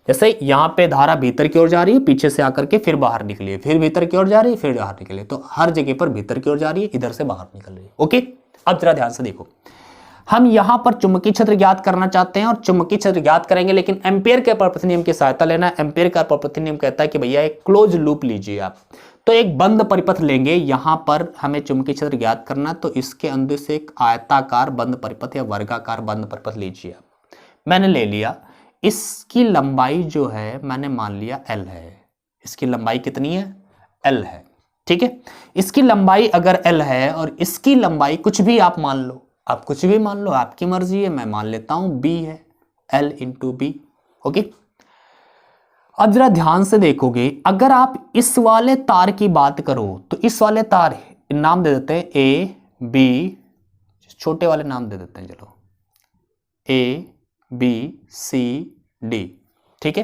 जैसे यहां पे धारा भीतर की ओर जा रही है, पीछे से आकर के फिर बाहर निकली है, फिर भीतर की ओर जा रही है, फिर बाहर निकली है, तो हर जगह पर भीतर की ओर जा रही है, इधर से बाहर निकल रही है। ओके, अब जरा ध्यान से देखो, हम यहां पर चुंबकीय क्षेत्र ज्ञात करना चाहते हैं और चुंबकीय क्षेत्र ज्ञात करेंगे, लेकिन एम्पियर के प्रपत्र नियम की सहायता लेना है। एम्पियर का प्रपत्र नियम कहता है कि भैया एक क्लोज लूप लीजिए आप, तो एक बंद परिपथ लेंगे, यहां पर हमें चुंबकीय क्षेत्र ज्ञात करना, तो इसके अंदर से एक आयताकार बंद परिपथ या वर्गाकार बंद परिपथ लीजिए आप। मैंने ले लिया, इसकी लंबाई जो है मैंने मान लिया L है। इसकी लंबाई कितनी है? L है। ठीक है, इसकी लंबाई अगर L है और इसकी लंबाई कुछ भी आप मान लो, आप कुछ भी मान लो, आपकी मर्जी है, मैं मान लेता हूं B है, L इंटू B। ओके, अब जरा ध्यान से देखोगे, अगर आप इस वाले तार की बात करो तो इस वाले तार नाम दे देते हैं A B, छोटे वाले नाम दे देते हैं, चलो A B C D। ठीक है,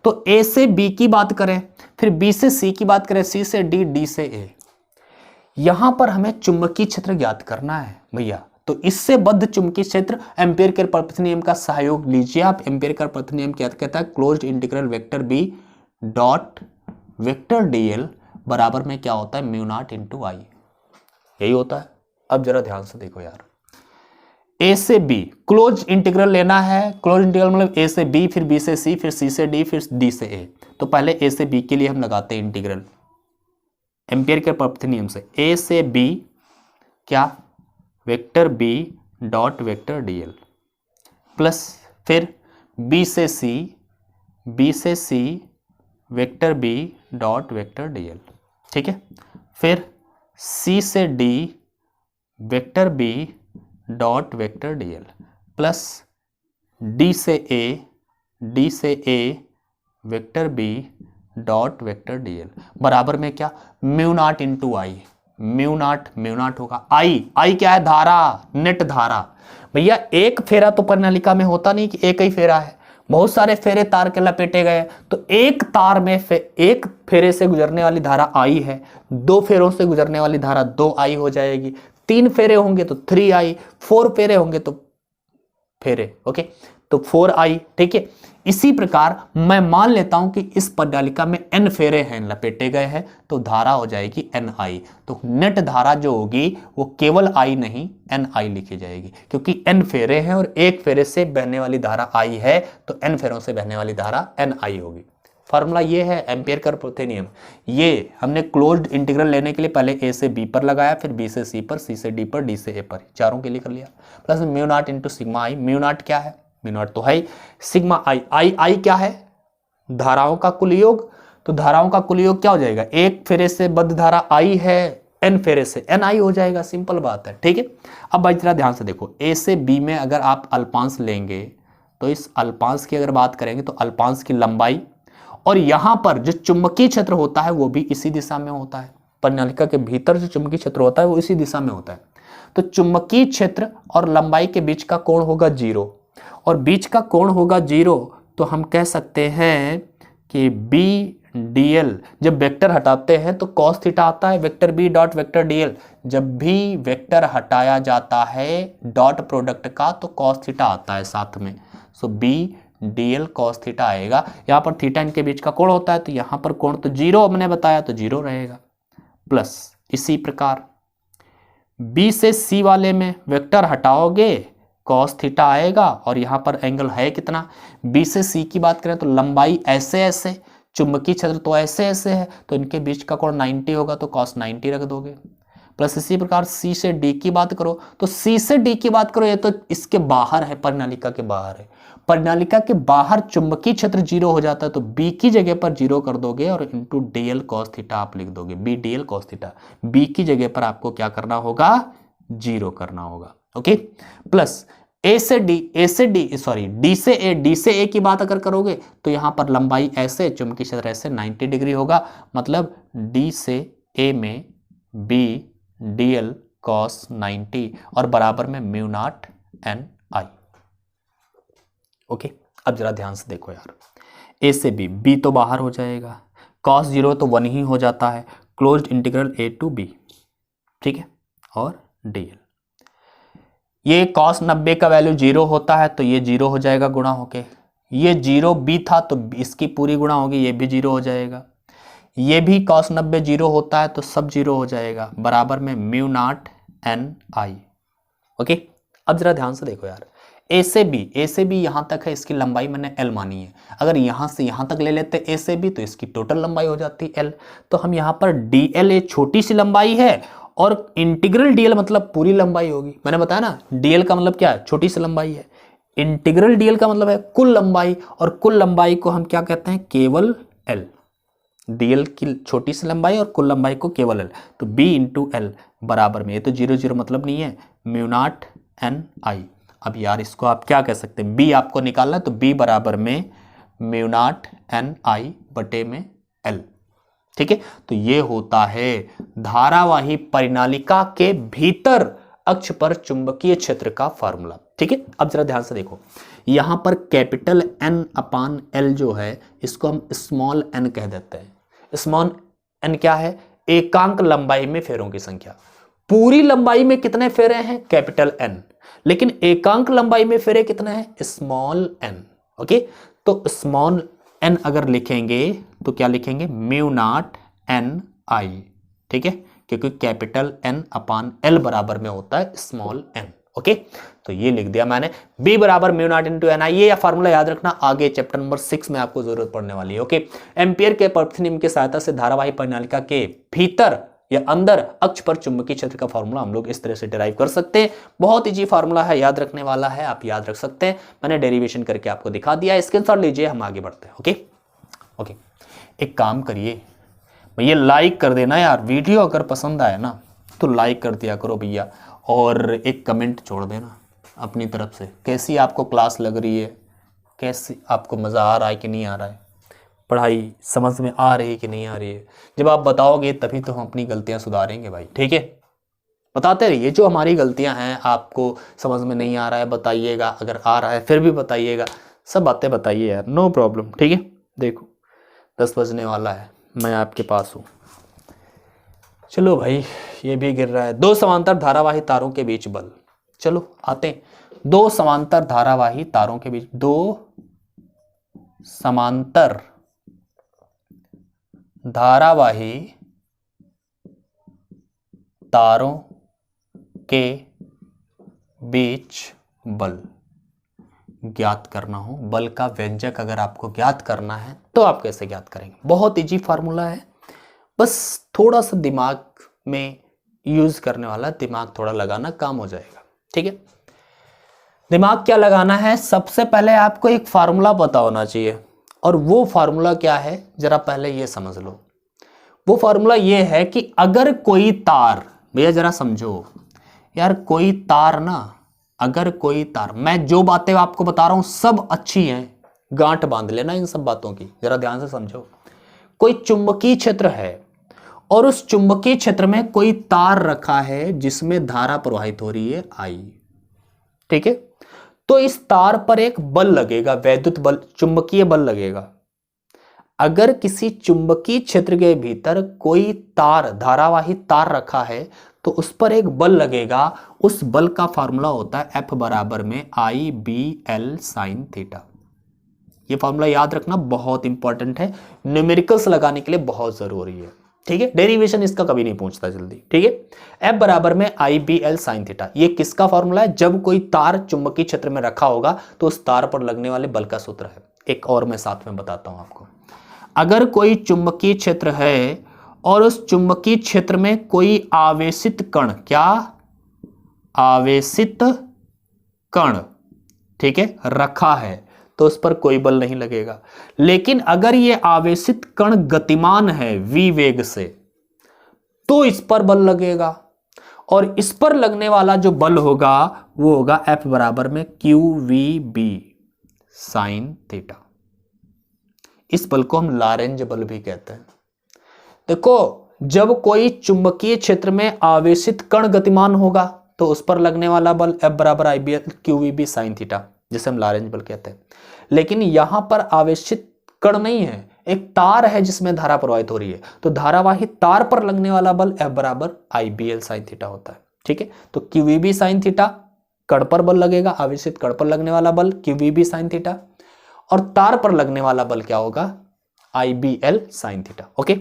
तो A से B की बात करें, फिर B से C की बात करें, C से D, D से A। यहां पर हमें चुंबकीय क्षेत्र ज्ञात करना है भैया, तो इससे बद्ध चुंबकीय क्षेत्र एम्पियर के प्रपत्र नियम का सहयोग लीजिए आप। एम्पियर का प्रपत्र नियम क्या कहता है? Closed integral vector B dot vector DL बराबर में क्या होता है? म्यू नॉट इंटू I, यही होता है। अब जरा ध्यान से देखो यार, A से B क्लोज इंटीग्रल लेना है। क्लोज इंटीग्रल मतलब A से B, फिर B से C, फिर C से D, फिर D से A। तो पहले A से B के लिए हम लगाते हैं इंटीग्रल एम्पियर के प्रपत्र नियम से। A से B क्या? Vector B dot vector DL plus फिर B से C, B से C vector B dot vector DL। ठीक है, फिर C से D vector B dot vector DL plus D से A, D से A vector B dot vector DL बराबर में क्या? Mu naught into I। Mu naught होगा। I क्या है? धारा, नेट धारा। भैया एक फेरा तो परिनालिका में होता नहीं कि एक ही फेरा है, बहुत सारे फेरे तार के लपेटे गए, तो एक तार में एक फेरे से गुजरने वाली धारा I है, 2 फेरों से गुजरने वाली धारा 2I हो जाएगी, 3 फेरे होंगे तो 3I, 4 फेरे होंगे तो फेरे। ओके, तो 4i, ठीक है। इसी प्रकार मैं मान लेता हूं कि इस प्रणालिका में n फेरे हैं, लपेटे गए हैं, तो धारा हो जाएगी ni। तो नेट धारा जो होगी वो केवल i नहीं ni लिखी जाएगी, क्योंकि n फेरे हैं और एक फेरे से बहने वाली धारा i है, तो n फेरों से बहने वाली धारा ni होगी। फार्मूला ये है एम्पियर का प्रथम नियम। ये हमने क्लोज्ड इंटीग्रल लेने के लिए पहले a से b पर लगाया, फिर b से c पर, c से d पर, d से a पर, चारों के लिए कर लिया। Plus mu naught into sigma i। Mu naught क्या है? म्यू नॉट तो है, सिग्मा i। आई क्या है? धाराओं का कुल योग। तो धाराओं का कुल योग क्या हो जाएगा? एक फेरे से बद्ध धारा i है, n फेरे से ni हो जाएगा, सिंपल बात है, ठीक है। अब भाई जरा ध्यान से देखो, a से b में अगर आप अल्पांश लेंगे तो इस अल्पांश की अगर बात करेंगे तो अल्पांश की लंबाई और यहां पर जो चुंबकीय क्षेत्र होता है वो भी इसी दिशा में होता है। प्रणालिका के भीतर जो चुंबकीय क्षेत्र होता है वो इसी दिशा में होता है। तो चुंबकीय क्षेत्र और लंबाई के बीच का कोण होगा 0, और बीच का कोण होगा 0, तो हम कह सकते हैं कि b dl, जब वेक्टर हटाते हैं तो cos थीटा आता है, vector b dot vector dl। जब भी वेक्टर हटाया जाता है डॉट प्रोडक्ट का तो cos थीटा आता है साथ में, सो b dl cos थीटा आएगा। यहाँ पर थीटा इनके बीच का कोण होता है, तो यहाँ पर कोण तो 0 हमने बताया, तो 0 रहेगा। प्लस इसी प्रकार b से c वाले में वेक्टर हटाओगे cos थीटा आएगा, और यहाँ पर एंगल है कितना? b से c की बात करें तो लंबाई ऐसे ऐसे, चुंबकीय क्षेत्र तो ऐसे ऐसे है, तो इनके बीच का कोण 90 होगा, तो cos 90 रख दोगे। प्लस इसी प्रकार c से d की बात करो तो c से d की बात करो, ये तो इसके बाहर है, प्रणालिका के बाहर है। प्रणालिका के बाहर चुंबकीय क्षेत्र 0 हो जाता है, तो b की जगह पर 0 कर दोगे और इंटू dl cos थीटा आप लिख दोगे। b dl cos theta, b की जगह पर आपको क्या करना होगा? 0 करना होगा, ओके। प्लस d से a की बात अगर करोगे तो यहां पर लंबाई ऐसे, चुंबकीय क्षेत्र ऐसे 90 डिग्री होगा, मतलब d से a में b dl cos 90 और बराबर में म्यू नॉट ni, ओके। अब जरा ध्यान से देखो यार, a से b तो बाहर हो जाएगा, cos 0 तो 1 ही हो जाता है, closed integral a to b, ठीक है, और dl। ये cos 90 का वैल्यू 0 होता है, तो ये 0 हो जाएगा गुणा होके, ये 0 b था तो इसकी पूरी गुणा होगी, ये भी 0 हो जाएगा। ये भी cos 90 0 होता है तो सब 0 हो जाएगा, बराबर में म्यू नॉट ni, ओके। अब जरा ध्यान से देखो यार, a से b यहां तक है, इसकी लंबाई मैंने l मानी है। अगर यहां से यहां तक ले लेते a से b तो इसकी टोटल लंबाई हो जाती l। तो हम यहां पर dl एक छोटी सी लंबाई है और इंटीग्रल dl मतलब पूरी लंबाई होगी। मैंने बताया ना, dl का मतलब क्या है? छोटी सी लंबाई है। इंटीग्रल dl का मतलब है कुल लंबाई, और कुल लंबाई को हम क्या कहते हैं? केवल l। dl की छोटी सी लंबाई और कुल लंबाई को केवल l, तो b इंटू l बराबर में, ये तो 0 0 मतलब नहीं है, म्यू नॉट ni। अब यार इसको आप क्या कह सकते हैं? b आपको निकालना है, तो b बराबर में म्यू नॉट ni बटे में l, ठीक है। तो ये होता है धारावाही प्रणालिका के भीतर अक्ष पर चुंबकीय क्षेत्र का फार्मूला, ठीक है। अब जरा ध्यान से देखो, यहां पर कैपिटल N अपान L जो है इसको हम स्मॉल n कह देते हैं। स्मॉल n क्या है? एकांक लंबाई में फेरों की संख्या। पूरी लंबाई में कितने फेरे हैं? कैपिटल N, लेकिन एकांक लंबाई में फेरे कितने हैं? Small n, okay. तो स्मॉल n अगर लिखेंगे तो क्या लिखेंगे? म्यू नॉट ni, ठीक है, क्योंकि कैपिटल N अपान L बराबर में होता है स्मॉल n, ओके। तो ये लिख दिया मैंने, b बराबर म्यू नॉट इंटू ni। ये फार्मूला याद रखना, आगे चैप्टर नंबर 6 में आपको जरूरत पड़ने वाली है, ओके। एम्पियर के प्रथम नियम की सहायता से धारावाही प्रणालिका के भीतर या अंदर अक्ष पर चुंबकीय क्षेत्र का फार्मूला हम लोग इस तरह से डिराइव कर सकते हैं। बहुत इजी फार्मूला है, याद रखने वाला है, आप याद रख सकते हैं। मैंने डेरिवेशन करके आपको दिखा दिया, स्क्रीनशॉट लीजिए, हम आगे बढ़ते हैं, ओके। ओके, एक काम करिए भैया, लाइक कर देना यार, वीडियो अगर पसंद आए ना तो लाइक कर दिया करो भैया, और एक कमेंट छोड़ देना अपनी तरफ से, कैसी आपको क्लास लग रही है, कैसी आपको मज़ा आ रहा है कि नहीं आ रहा है, पढ़ाई समझ में आ रही है कि नहीं आ रही है। जब आप बताओगे तभी तो हम अपनी गलतियां सुधारेंगे भाई, ठीक है। बताते रहिए जो हमारी गलतियां हैं, आपको समझ में नहीं आ रहा है बताइएगा, अगर आ रहा है फिर भी बताइएगा, सब बातें बताइए यार, नो प्रॉब्लम, ठीक है। देखो 10 बजने वाला है, मैं आपके पास हूँ। चलो भाई, ये भी गिर रहा है। दो समांतर धारावाही तारों के बीच बल, चलो आते हैं। दो समांतर धारावाही तारों के बीच, दो समांतर धारावाही तारों के बीच बल ज्ञात करना हो। बल का व्यंजक अगर आपको ज्ञात करना है तो आप कैसे ज्ञात करेंगे? बहुत इजी फार्मूला है, बस थोड़ा सा दिमाग में यूज करने वाला, दिमाग थोड़ा लगाना, काम हो जाएगा। ठीक है, दिमाग क्या लगाना है? सबसे पहले आपको एक फार्मूला पता होना चाहिए, और वो फार्मूला क्या है जरा पहले ये समझ लो। वो फार्मूला ये है कि अगर कोई तार, भैया जरा समझो यार, कोई तार ना, अगर कोई तार, मैं जो बातें आपको बता रहा हूं सब अच्छी हैं, गांठ बांध लेना इन सब बातों की, जरा ध्यान से समझो। कोई चुंबकीय क्षेत्र है और उस चुंबकीय क्षेत्र में कोई तार रखा है जिसमें धारा प्रवाहित हो रही है I, ठीक है। तो इस तार पर एक बल लगेगा, वैद्युत बल, चुंबकीय बल लगेगा। अगर किसी चुंबकीय क्षेत्र के भीतर कोई तार, धारावाही तार रखा है तो उस पर एक बल लगेगा। उस बल का फार्मूला होता है F बराबर में IBL साइन थीटा। ये फार्मूला याद रखना, बहुत इंपॉर्टेंट है, न्यूमेरिकल्स लगाने के लिए बहुत जरूरी है। ठीक है, डेरिवेशन इसका कभी नहीं पूछता जल्दी। ठीक है, F बराबर में IBL साइन थीटा। ये किसका फार्मूला है? जब कोई तार चुंबकीय क्षेत्र में रखा होगा तो उस तार पर लगने वाले बल का सूत्र है। एक और मैं साथ में बताता हूं आपको। अगर कोई चुंबकीय क्षेत्र है और उस चुंबकीय क्षेत्र में कोई आवेशित कण, क्या आवेशित कण, ठीक है, रखा है तो उस पर कोई बल नहीं लगेगा। लेकिन अगर यह आवेशित कण गतिमान है v वेग से तो इस पर बल लगेगा, और इस पर लगने वाला जो बल होगा वो होगा F बराबर में QVB साइन थीटा। इस बल को हम लॉरेंज बल भी कहते हैं। देखो, जब कोई चुंबकीय क्षेत्र में आवेशित कण गतिमान होगा तो उस पर लगने वाला बल F बराबर IBL QVB साइन थीटा, जिसे हम लॉरेंज बल कहते हैं। लेकिन यहां पर आवेशित कण नहीं है, एक तार है जिसमें धारा प्रवाहित हो रही है, तो धारावाही तार पर लगने वाला बल F बराबर IBL साइन थीटा होता है। ठीक है, तो QVB साइन थीटा कण पर बल लगेगा, आवेशित कण पर लगने वाला बल QVB साइन थीटा, और तार पर लगने वाला बल क्या होगा? IBL sine theta. ओके,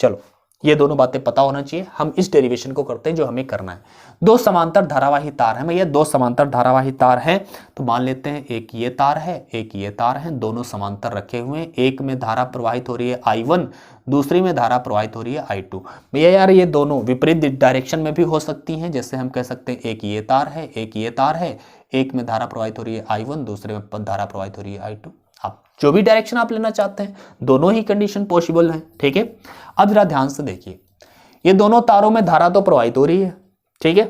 चलो ये दोनों बातें पता होना चाहिए। हम इस डेरिवेशन को करते हैं जो हमें करना है। दो समांतर धारावाही तार है, भैया दो समांतर धारावाही तार है, तो मान लेते हैं एक ये तार है, एक ये तार है, दोनों समांतर रखे हुए हैं। एक में धारा प्रवाहित हो रही है I1, दूसरी में धारा प्रवाहित हो रही है I2। भैया यार ये दोनों विपरीत डायरेक्शन में भी हो सकती हैं, जैसे हम कह सकते हैं एक ये तार है, एक ये तार है, एक में धारा प्रवाहित हो रही है I1, दूसरे में धारा प्रवाहित हो रही है I2। आप जो भी डायरेक्शन आप लेना चाहते हैं, दोनों ही कंडीशन पॉसिबल है। ठीक है, अब जरा ध्यान से देखिए, ये दोनों तारों में धारा तो प्रवाहित हो रही है। ठीक है,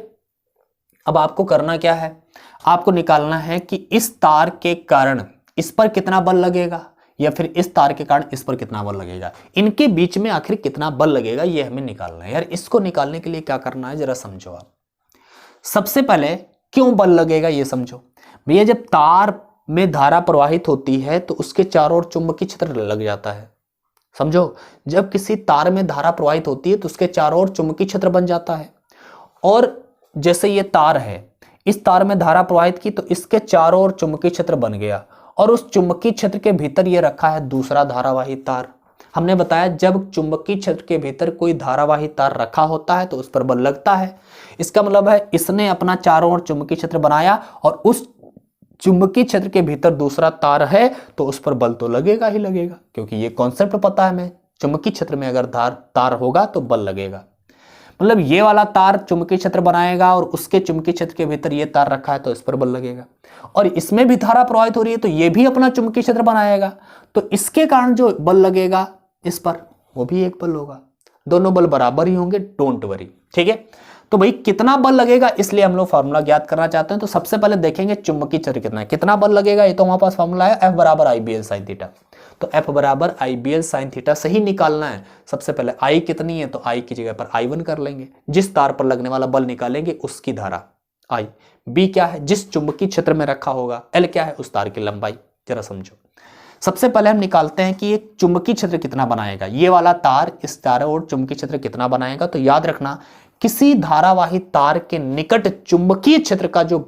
अब आपको करना क्या है? आपको निकालना है कि इस तार के कारण इस पर कितना बल लगेगा, या फिर इस तार के कारण इस पर कितना बल लगेगा, इनके बीच में आखिर कितना बल लगेगा, ये हमें निकालना है। यार इसको निकालने के लिए क्या करना है जरा समझो आप। सबसे पहले क्यों बल लगेगा ये समझो। भैया जब तार में धारा प्रवाहित होती है तो उसके चारों ओर चुंबकीय क्षेत्र लग जाता है। समझो, जब किसी तार में धारा प्रवाहित होती है तो उसके चारों ओर चुंबकीय क्षेत्र बन जाता है। और जैसे ये तार है, इस तार में धारा प्रवाहित की तो इसके चारों ओर चुंबकीय क्षेत्र बन गया, और उस चुंबकीय क्षेत्र के भीतर ये रखा है दूसरा धारावाही तार। हमने बताया जब चुंबकीय क्षेत्र के भीतर कोई धारावाही तार रखा होता है तो उस पर बल लगता है। इसका मतलब है इसने अपना चारों ओर चुंबकीय क्षेत्र बनाया, और उस चुंबकीय क्षेत्र के भीतर दूसरा तार है तो उस पर बल तो लगेगा ही लगेगा, क्योंकि ये कॉन्सेप्ट पता है हमें, चुंबकीय क्षेत्र में अगर तार होगा तो बल लगेगा। मतलब ये वाला तार चुंबकीय क्षेत्र बनाएगा और उसके चुंबकीय क्षेत्र के भीतर ये तार रखा है तो इस पर बल लगेगा, और इसमें भी धारा प्रवाहित हो रही है तो ये भी अपना चुंबकीय क्षेत्र बनाएगा, तो इसके कारण जो बल लगेगा इस पर वो भी एक बल होगा। दोनों बल बराबर ही होंगे, डोंट वरी। ठीक है, तो भाई कितना बल लगेगा इसलिए हम लोग फार्मूला ज्ञात करना चाहते हैं। तो सबसे पहले देखेंगे चुंबकीय क्षेत्र कितना है, कितना बल लगेगा, ये तो हमारे पास फार्मूला है F बराबर IBL साइन थीटा। तो F बराबर IBL साइन थीटा सही निकालना है। सबसे पहले I कितनी है तो I की जगह पर I1 कर लेंगे, जिस तार पर लगने वाला बल निकालेंगे उसकी धारा I। B क्या है, जिस चुंबकीय क्षेत्र में रखा होगा। L क्या है, उस तार की लंबाई। जरा समझो, सबसे पहले हम निकालते हैं कि ये चुंबकीय क्षेत्र कितना बनाएगा, ये वाला तार इस तार और चुंबकीय क्षेत्र कितना बनाएगा। तो याद रखना, किसी धारावाही तार के निकट चुंबकीय क्षेत्र का जो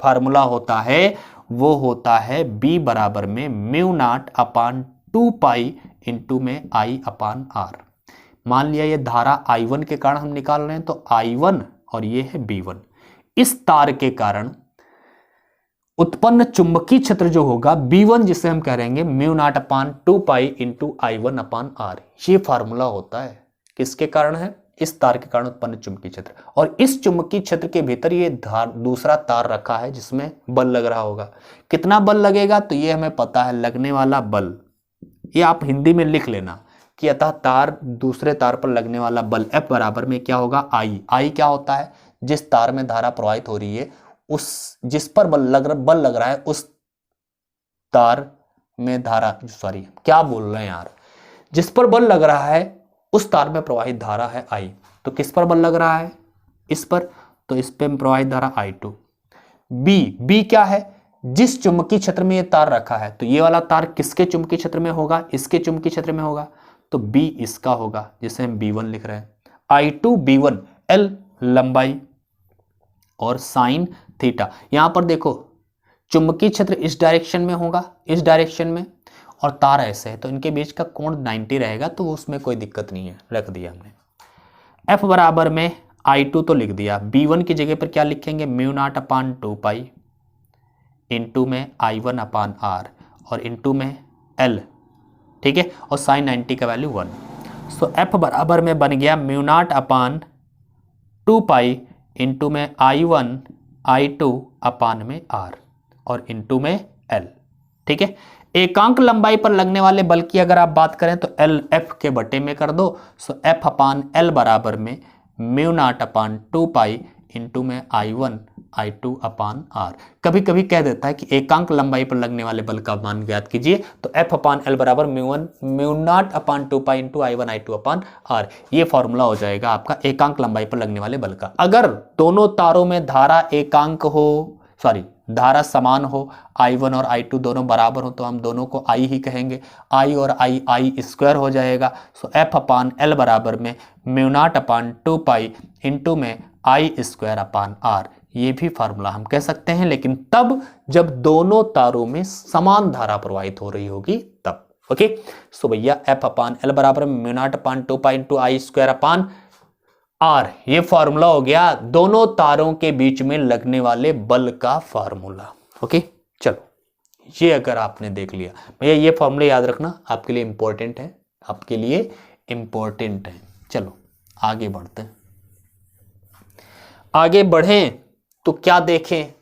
फार्मूला होता है वो होता है B बराबर में म्यू नॉट अपान 2 पाई इंटू में I अपान R। मान लिया ये धारा I1 के कारण हम निकाल रहे हैं, तो I1 और ये है B1। इस तार के कारण उत्पन्न चुंबकीय क्षेत्र जो होगा B1, जिसे हम कह रहेंगे म्यू नॉट अपान 2 पाई इंटू I1 अपान R। ये फार्मूला होता है किसके कारण है? इस तार के कारण उत्पन्न चुंबकीय क्षेत्र। और इस चुंबकीय क्षेत्र के भीतर ये दूसरा तार रखा है जिसमें बल लग रहा होगा। कितना बल लगेगा? तो ये हमें पता है, लगने वाला बल। ये आप हिंदी में लिख लेना कि अतः तार दूसरे तार पर लगने वाला बल F बराबर में क्या होगा? I क्या होता है? जिस तार में धारा प्रवाहित हो रही है उस जिस पर बल लग रहा है उस तार में धारा, सॉरी क्या बोल रहे हैं यार, जिस पर बल लग रहा है उस तार में प्रवाहित धारा है I। तो किस पर बल लग रहा है? इस पर, तो इस पे प्रवाहित धारा I2। B क्या है? जिस चुंबकीय क्षेत्र में ये तार रखा है, तो ये वाला तार किसके चुंबकीय क्षेत्र में होगा? इसके चुंबकीय क्षेत्र में होगा, तो B इसका होगा जिसे हम B1 लिख रहे हैं। I2 B1, L लंबाई और साइन थीटा। यहां पर देखो चुंबकीय क्षेत्र इस डायरेक्शन में होगा, इस डायरेक्शन में, और तार ऐसे है तो इनके बीच का कोण 90 रहेगा, तो उसमें कोई दिक्कत नहीं है, रख दिया हमने। F बराबर में I2 तो लिख दिया, B1 की जगह पर क्या लिखेंगे? म्यू नॉट अपान 2 पाई इंटू में I1 अपान R और इंटू में L, ठीक है, और साइन 90 का वैल्यू 1। सो F बराबर में बन गया म्यू नॉट अपान 2 पाई इंटू में I1 I2 अपान में R और इंटू में L, ठीक है। एकांक लंबाई पर लगने वाले बल की अगर आप बात करें तो L F के बटे में कर दो। सो F अपान L बराबर में म्यू नॉट अपान 2 पाई इंटू में I1 I2 अपान R। कभी कभी कह देता है कि एकांक लंबाई पर लगने वाले बल का मान ज्ञात कीजिए, तो F अपान L बराबर म्यू नॉट अपान 2 पाई इंटू I1 I2 अपान R। ये फॉर्मूला हो जाएगा आपका एकांक लंबाई पर लगने वाले बल का। अगर दोनों तारों में धारा एकांक हो, सॉरी धारा समान हो, I1 और I2 दोनों बराबर हो, तो हम दोनों को I ही कहेंगे। I और I स्क्वायर हो जाएगा। सो F अपान L बराबर में म्यू नॉट अपान 2 पाई इंटू में I स्क्वायर अपान R। ये भी फार्मूला हम कह सकते हैं, लेकिन तब जब दोनों तारों में समान धारा प्रवाहित हो रही होगी तब। ओके, सो भैया F अपान L बराबर में mu naught upon 2 pi into I square upon R। ये फार्मूला हो गया दोनों तारों के बीच में लगने वाले बल का फार्मूला। ओके, चलो ये अगर आपने देख लिया, भैया ये फार्मूला याद रखना आपके लिए इंपॉर्टेंट है, आपके लिए इंपॉर्टेंट है। चलो आगे बढ़ते हैं। आगे बढ़ें तो क्या देखें,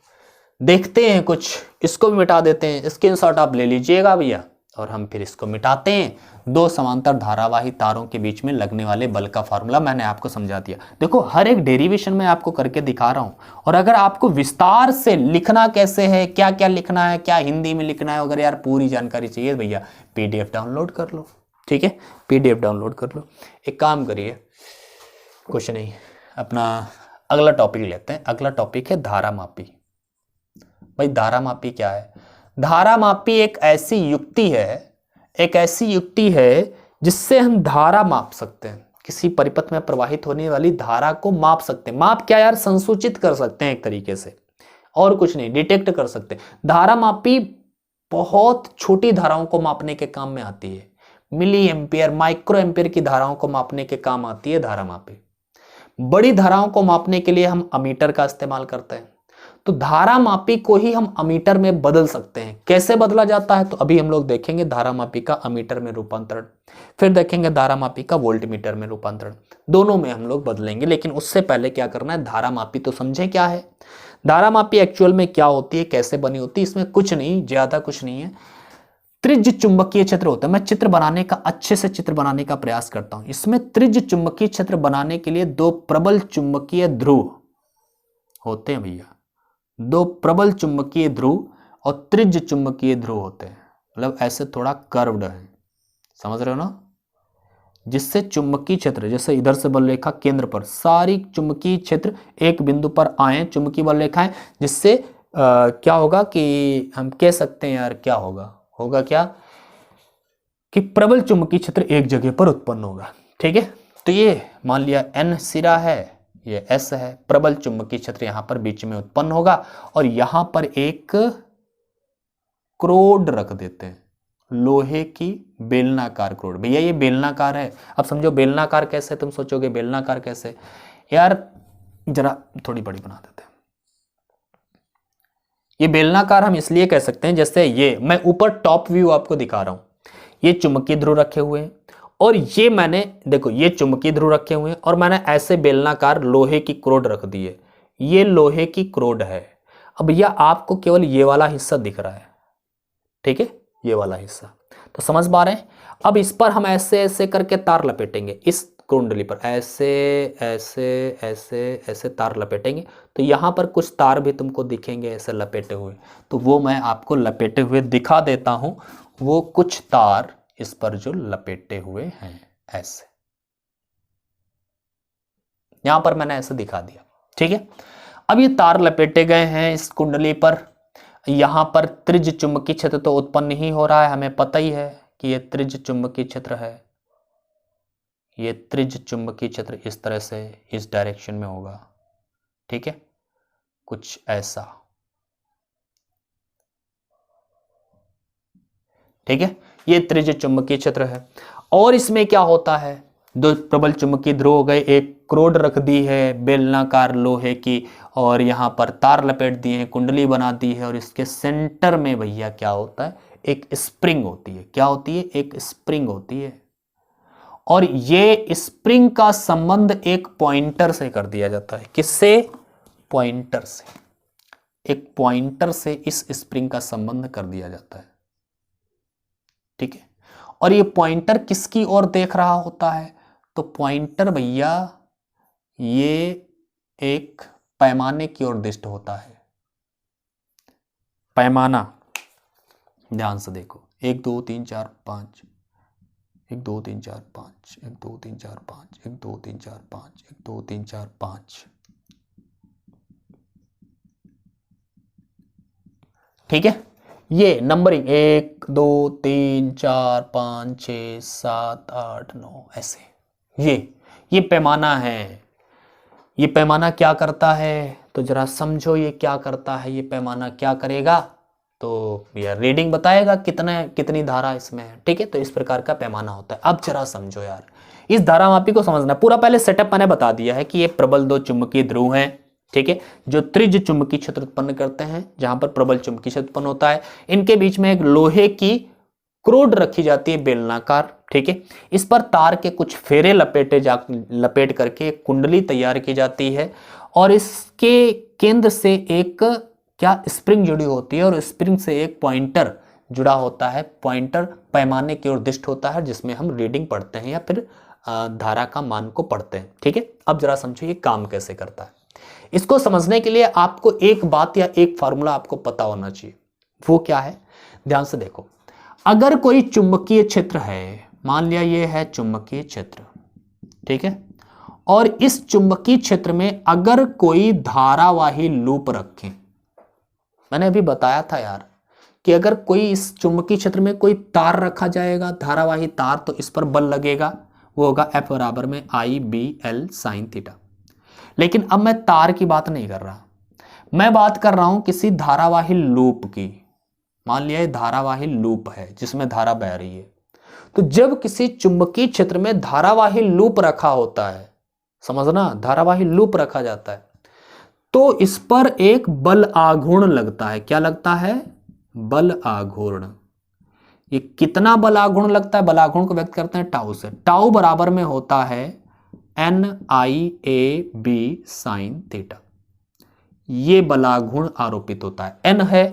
देखते हैं कुछ, इसको भी मिटा देते हैं। स्क्रीनशॉट आप ले लीजिएगा भैया, और हम फिर इसको मिटाते हैं। दो समांतर धारावाही तारों के बीच में लगने वाले बल का फार्मूला मैंने आपको समझा दिया। देखो हर एक डेरिवेशन में आपको करके दिखा रहा हूं, और अगर आपको विस्तार से लिखना कैसे है, क्या क्या लिखना है, क्या हिंदी में लिखना है, अगर यार पूरी जानकारी चाहिए भैया PDF डाउनलोड कर लो, ठीक है, PDF डाउनलोड कर लो। एक काम करिए, कुछ नहीं, अपना अगला टॉपिक लेते हैं। अगला टॉपिक है धारामापी। भाई धारामापी क्या है? धारामापी एक ऐसी युक्ति है जिससे हम धारा माप सकते हैं। किसी परिपथ में प्रवाहित होने वाली धारा को माप सकते हैं। माप क्या यार? संसूचित कर सकते हैं एक तरीके से, और कुछ नहीं, डिटेक्ट कर सकते हैं। धारामापी बहुत छोटी धाराओं को मापने के काम में आती है। मिली एम्पियर, माइक्रो एम्पियर की धाराओं को मापने के काम आती है धारामापी। बड़ी धाराओं को मापने के लिए हम अमीटर का इस्तेमाल करते हैं। तो धारामापी को ही हम अमीटर में बदल सकते हैं। कैसे बदला जाता है? तो अभी हम लोग देखेंगे धारामापी का अमीटर में रूपांतरण, फिर देखेंगे धारामापी का वोल्टमीटर में रूपांतरण। दोनों में हम लोग बदलेंगे, लेकिन उससे पहले क्या करना है, धारामापी तो समझे क्या है। धारामापी एक्चुअल में क्या होती है, कैसे बनी होती है? इसमें कुछ नहीं, ज्यादा कुछ नहीं है। त्रिज्य चुंबकीय क्षेत्र होता है। मैं चित्र बनाने का, अच्छे से चित्र बनाने का प्रयास करता हूं। इसमें त्रिज्य चुंबकीय क्षेत्र बनाने के लिए दो प्रबल चुंबकीय ध्रुव होते हैं भैया, दो प्रबल चुंबकीय ध्रुव और त्रिज्य चुंबकीय ध्रुव होते हैं। मतलब ऐसे थोड़ा कर्व्ड है, समझ रहे हो ना, जिससे चुंबकीय क्षेत्र, जैसे इधर से बल रेखा केंद्र पर, सारी चुंबकीय क्षेत्र एक बिंदु पर आए, चुंबकीय बल रेखाएं, जिससे क्या होगा कि हम कह सकते हैं यार, क्या होगा क्या कि प्रबल चुंबकीय क्षेत्र एक जगह पर उत्पन्न होगा। ठीक है, तो ये मान लिया N सिरा है, ये S है, प्रबल चुंबकीय क्षेत्र यहां पर बीच में उत्पन्न होगा और यहां पर एक क्रोड रख देते हैं, लोहे की बेलनाकार क्रोड। भैया ये बेलनाकार है, अब समझो बेलनाकार कैसे, तुम सोचोगे बेलनाकार कैसे यार, जरा थोड़ी बड़ी बना देते हैं। ये बेलनाकार हम इसलिए कह सकते हैं, जैसे ये मैं ऊपर टॉप व्यू आपको दिखा रहा हूं, ये चुंबकीय ध्रुव रखे हुए हैं और ये मैंने देखो ये चुंबकीय ध्रुव रखे हुए हैं और मैंने ऐसे बेलनाकार लोहे की क्रोड रख दी है, ये लोहे की क्रोड है। अब भैया आपको केवल ये वाला हिस्सा दिख रहा है, ठीक है, ये वाला हिस्सा तो समझ पा रहे हैं। अब इस पर हम ऐसे ऐसे करके तार लपेटेंगे, इस कुंडली पर ऐसे ऐसे ऐसे ऐसे तार लपेटेंगे, तो यहां पर कुछ तार भी तुमको दिखेंगे ऐसे लपेटे हुए, तो वो मैं आपको लपेटे हुए दिखा देता हूं। वो कुछ तार इस पर जो लपेटे हुए हैं ऐसे, यहां पर मैंने ऐसे दिखा दिया, ठीक है। अब ये तार लपेटे गए हैं इस कुंडली पर, यहां पर त्रिज्य चुंबकीय क्षेत्र तो उत्पन्न ही हो रहा है, हमें पता ही है कि ये त्रिज्य चुंबकीय क्षेत्र है, ये त्रिज्य चुंबकीय क्षेत्र इस तरह से इस डायरेक्शन में होगा, ठीक है, कुछ ऐसा, ठीक है, ये त्रिज्य चुंबकीय क्षेत्र है। और इसमें क्या होता है, दो प्रबल चुंबकीय ध्रुव हो गए, एक क्रोड रख दी है बेलनाकार लोहे की और यहां पर तार लपेट दिए हैं, कुंडली बना दी है और इसके सेंटर में भैया क्या होता है, एक स्प्रिंग होती है। क्या होती है, एक स्प्रिंग होती है और ये स्प्रिंग का संबंध एक पॉइंटर से कर दिया जाता है। किससे, पॉइंटर से, एक पॉइंटर से इस स्प्रिंग का संबंध कर दिया जाता है, ठीक है। और ये पॉइंटर किसकी ओर देख रहा होता है, तो पॉइंटर भैया ये एक पैमाने की ओर दृष्ट होता है। पैमाना ध्यान से देखो, 1 2 3 4 5, 1 2 3 4 5, 1 2 3 4 5, 1 2 3 4 5, 1 2 3 4 5, ठीक है। ये नंबरिंग 1 2 3 4 5 6 7 8 9 ऐसे, ये पैमाना है। ये पैमाना क्या करता है, तो जरा समझो ये क्या करता है, ये पैमाना क्या करेगा, तो ये रीडिंग बताएगा कितनी धारा इसमें है, ठीक है। तो इस प्रकार का पैमाना होता है। अब जरा समझो यार, इस धारा मापी को समझना, पूरा पहले सेटअप मैंने बता दिया है कि ये प्रबल दो चुंबकीय ध्रुव हैं, ठीक है, जो त्रिज्य चुंबकीय क्षेत्र उत्पन्न करते हैं, जहां पर प्रबल चुंबकीय क्षेत्र उत्पन्न होता है। इनके बीच में एक लोहे की क्रोड रखी जाती है बेलनाकार, ठीक है। इस पर तार के कुछ फेरे लपेट करके कुंडली तैयार की जाती है और इसके केंद्र से एक क्या स्प्रिंग जुड़ी होती है और स्प्रिंग से एक पॉइंटर जुड़ा होता है। पॉइंटर पैमाने की ओर दृष्ट होता है, जिसमें हम रीडिंग पढ़ते हैं या फिर धारा का मान को पढ़ते हैं, ठीक है। अब जरा समझो ये काम कैसे करता है। इसको समझने के लिए आपको एक बात या एक फार्मूला आपको पता होना चाहिए। वो क्या है, ध्यान से देखो। अगर कोई चुंबकीय क्षेत्र है, मान लिया ये है चुंबकीय क्षेत्र, ठीक है, और इस चुंबकीय क्षेत्र में अगर कोई धारावाही लूप रखें, मैंने अभी बताया था यार कि अगर कोई इस चुंबकीय क्षेत्र में कोई तार रखा जाएगा, धारावाही तार, तो इस पर बल लगेगा, वो होगा F बराबर में IBL sin थीटा। लेकिन अब मैं तार की बात नहीं कर रहा, मैं बात कर रहा हूं किसी धारावाही लूप की। मान लिया धारावाही लूप है जिसमें धारा बह रही है, तो जब किसी चुंबकीय क्षेत्र में धारावाही लूप रखा होता है, समझना, धारावाही लूप रखा जाता है, तो इस पर एक बल आघूर्ण लगता है। क्या लगता है, बल आघूर्ण। ये कितना बल आघूर्ण लगता है, बल आघूर्ण को व्यक्त करते हैं टाउ से। टाउ बराबर में होता है NIAB sin थीटा। ये बलाघूर्ण आरोपित होता है। n है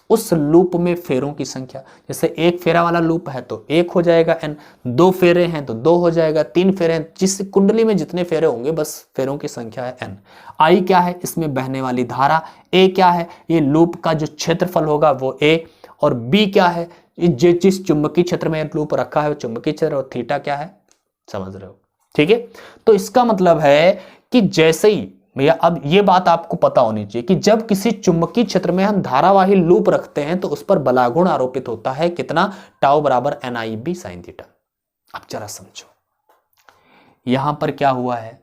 उस लूप में फेरों की संख्या, जैसे एक फेरा वाला लूप है तो 1 हो जाएगा n, 2 फेरे हैं तो 2 हो जाएगा, 3 फेरे हैं, जिस कुंडली में जितने फेरे होंगे बस फेरों की संख्या है n। I क्या है, इसमें बहने वाली धारा। A क्या है, ये लूप का जो क्षेत्रफल होगा वो A, और B क्या है, जिस चुंबकीय क्षेत्र में लूप रखा है वो चुंबकीय क्षेत्र, और थीटा क्या है, समझ रहे हो, ठीक है। तो इसका मतलब है कि जैसे ही भैया, अब ये बात आपको पता होनी चाहिए कि जब किसी चुंबकीय क्षेत्र में हम धारावाही लूप रखते हैं तो उस पर बलाघूर्ण आरोपित होता है, कितना, टाउ बराबर NIB sin थीटा। अब जरा समझो यहां पर क्या हुआ है,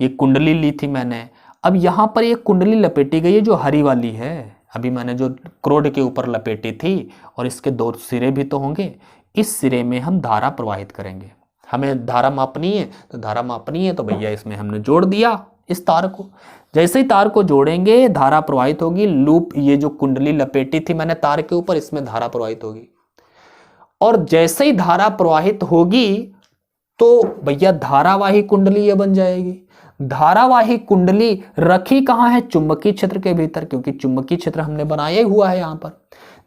ये कुंडली ली थी मैंने, अब यहां पर ये कुंडली लपेटी गई है जो हरी वाली है, अभी मैंने जो क्रोड के ऊपर लपेटी थी, और इसके दो सिरे भी तो होंगे, इस सिरे में हम धारा प्रवाहित करेंगे। हमें धारा मापनी है, तो धारा मापनी है तो भैया इसमें हमने जोड़ दिया इस तार को। जैसे ही तार को जोड़ेंगे धारा प्रवाहित होगी, लूप ये जो कुंडली लपेटी थी मैंने तार के ऊपर, इसमें धारा प्रवाहित होगी, और जैसे ही धारा प्रवाहित होगी तो भैया धारावाही कुंडली ये बन जाएगी। धारावाही कुंडली रखी कहां है? चुंबकीय क्षेत्र के भीतर, क्योंकि चुंबकीय क्षेत्र हमने बनाया ही हुआ है यहां पर।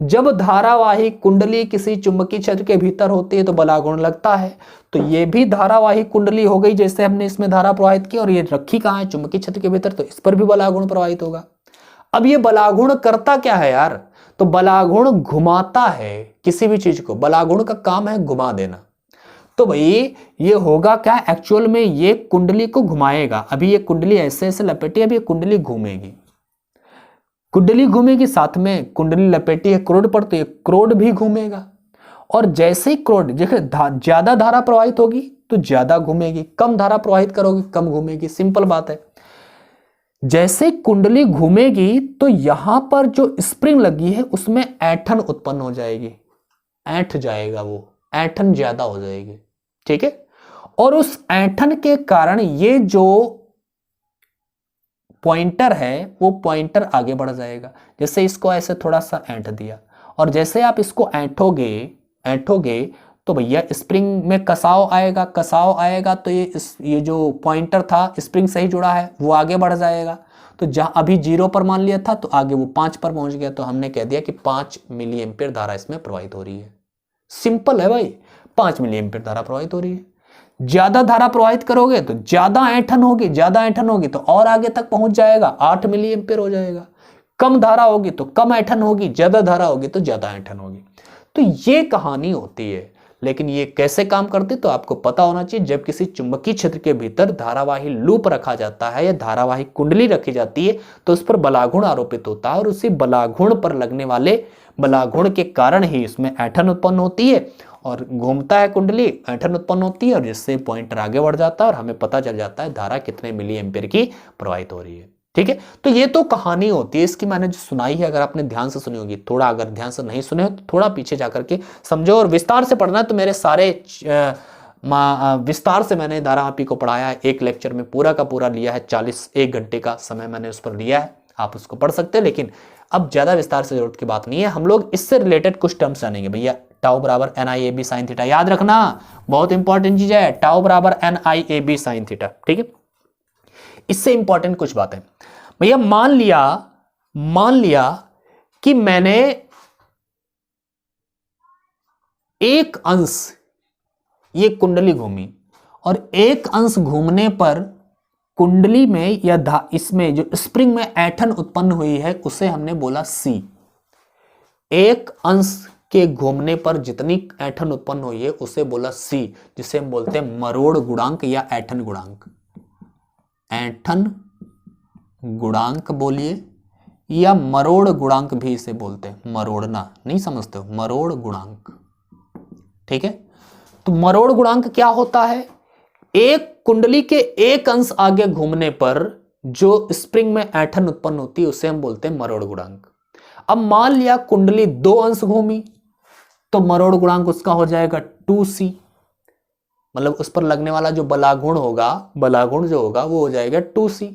जब धारावाही कुंडली किसी चुंबकीय क्षेत्र के भीतर होती है तो बलागुण लगता है, तो ये भी धारावाही कुंडली हो गई, जैसे हमने इसमें धारा प्रवाहित की, और ये रखी कहां है? चुंबकीय क्षेत्र के भीतर, तो इस पर भी बलागुण प्रवाहित होगा। अब ये बलागुण करता क्या है यार? तो बलागुण घुमाता है किसी भी चीज को, बलागुण का काम है घुमा देना। तो भाई ये होगा क्या? एक्चुअल में ये कुंडली को घुमाएगा। अभी ये कुंडली ऐसे ऐसे लपेटी, अभी ये कुंडली घूमेगी, कुंडली घूमेगी, साथ में कुंडली लपेटी है क्रोड पर, तो ये क्रोड भी घूमेगा। और जैसे ही क्रोड ज्यादा धारा प्रवाहित होगी तो ज्यादा घूमेगी, कम धारा प्रवाहित करोगी कम घूमेगी, सिंपल बात है। जैसे कुंडली घूमेगी तो यहां पर जो स्प्रिंग लगी है उसमें ऐंठन उत्पन्न हो जाएगी, ऐंठ जाएगा, वो ऐंठन ज्यादा हो जाएगी, ठीक है। और उस ऐंठन के कारण ये जो पॉइंटर है वो पॉइंटर आगे बढ़ जाएगा। जैसे इसको ऐसे थोड़ा सा ऐंठ दिया, और जैसे आप इसको ऐंठोगे तो भैया स्प्रिंग में कसाव आएगा, कसाव आएगा तो ये जो पॉइंटर था स्प्रिंग से ही जुड़ा है वो आगे बढ़ जाएगा। तो जहां अभी 0 पर मान लिया था तो आगे वो 5 पर पहुंच गया, तो हमने कह दिया कि 5 मिली एम्पियर धारा इसमें प्रवाहित हो रही है। सिंपल है भाई, 5 मिली एम्पियर धारा प्रवाहित हो रही है। ज्यादा धारा प्रवाहित करोगे तो ज्यादा ऐंठन होगी, ज्यादा ऐंठन होगी तो और आगे तक पहुंच जाएगा, 8 मिली एम्पियर हो जाएगा। कम धारा होगी तो कम ऐंठन होगी, ज्यादा धारा होगी तो ज्यादा ऐंठन होगी। तो ये कहानी होती है। लेकिन ये कैसे काम करती तो आपको पता होना चाहिए। जब किसी चुंबकीय क्षेत्र के भीतर धारावाही लूप रखा जाता है या धारावाही कुंडली रखी जाती है तो उस पर बलागुण आरोपित होता है, और उसी बलागुण पर लगने वाले बलागुण के कारण ही इसमें ऐंठन उत्पन्न होती है, और घूमता है कुंडली, ऐंठन उत्पन्न होती है, और जिससे पॉइंटर आगे बढ़ जाता है और हमें पता चल जाता है धारा कितने मिली एम्पियर की प्रवाहित हो रही है। ठीक है, तो ये तो कहानी होती है। इसकी मैंने जो सुनाई है, अगर आपने ध्यान से सुनी होगी, थोड़ा अगर ध्यान से नहीं सुने तो थोड़ा पीछे जाकर के समझो, और विस्तार से पढ़ना है तो मेरे सारे विस्तार से मैंने धारामापी को पढ़ाया है। एक लेक्चर में पूरा का पूरा लिया है, 1 घंटे का समय मैंने उस पर लिया है, आप उसको पढ़ सकते हैं। लेकिन अब ज्यादा विस्तार से जरूरत की बात नहीं है, हम लोग इससे रिलेटेड कुछ टर्म्स जानेंगे। भैया टाउ बराबर NIAB sin थीटा, याद रखना बहुत इंपॉर्टेंट चीज है, टाउ बराबर NIAB sin थीटा। ठीक है, इससे इंपॉर्टेंट कुछ बातें। भैया मान लिया कि मैंने एक अंश ये कुंडली घूमी, और एक अंश घूमने पर कुंडली में या इसमें जो स्प्रिंग में ऐंठन उत्पन्न हुई है उसे हमने बोला C। एक अंश के घूमने पर जितनी ऐंठन उत्पन्न हुई है उसे बोला C, जिसे हम बोलते हैं मरोड़ गुणांक या ऐंठन गुणांक। ऐंठन गुणांक बोलिए, या मरोड़ गुणांक भी इसे बोलते हैं। मरोड़ना नहीं समझते हो, मरोड़ गुणांक। ठीक है, तो मरोड़ गुणांक क्या होता है? एक कुंडली के एक अंश आगे घूमने पर जो स्प्रिंग में ऐंठन उत्पन्न होती है उसे हम बोलते हैं मरोड़ गुणांक। अब मान लिया कुंडली 2 अंश घूमी तो मरोड़ गुणांक उसका हो जाएगा 2C, मतलब उस पर लगने वाला जो बलागुण होगा, बलागुण जो होगा वो हो जाएगा 2C।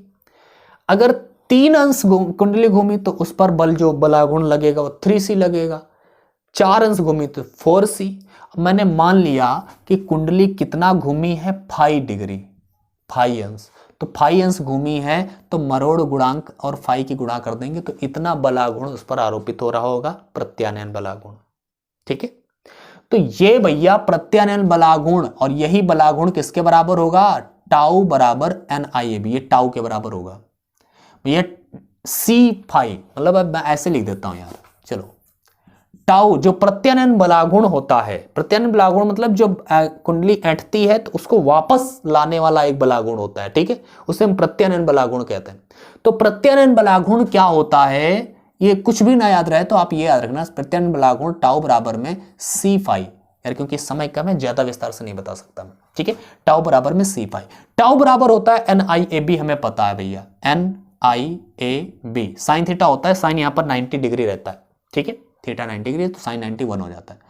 अगर 3 अंश कुंडली घूमी तो उस पर बल जो बलागुण लगेगा वो 3C लगेगा। 4 अंश घूमी तो 4C। मैंने मान लिया कि कुंडली कितना घूमी है, 5 डिग्री, 5 अंश, तो 5 अंश घूमी है तो मरोड़ गुणांक और फाई की गुणा कर देंगे तो इतना बलागुण उस पर आरोपित हो रहा होगा, प्रत्यानयन बलागुण। ठीक है, तो ये भैया प्रत्यानयन बलागुण, और यही बलागुण किसके बराबर होगा? टाउ बराबर NIAB, ये टाउ के बराबर होगा भैया। C5 मतलब अब मैं ऐसे लिख देता हूं यार, चलो। टाउ जो प्रत्यानयन बलागुण होता है, प्रत्यानयन बलागुण मतलब जो कुंडली ऐंठती है तो उसको वापस लाने वाला एक बलागुण होता है। ठीक है, उसे हम प्रत्यानयन बलागुण कहते हैं। तो प्रत्यानयन बलागुण क्या होता है, ये कुछ भी ना याद रहे तो आप ये याद रखना, प्रत्यानयन बलागुण टाउ बराबर में C5, यार, क्योंकि समय कम है, ज्यादा विस्तार से नहीं बता सकता मैं, ठीक है। टाउ बराबर में सी पाई, टाउ बराबर होता है NIAB, हमें पता है भैया, NIAB। साइन थीटा होता है, साइन यहां पर 90 डिग्री रहता है, ठीक है, थीटा 90 डिग्री तो साइन 91 हो जाता है।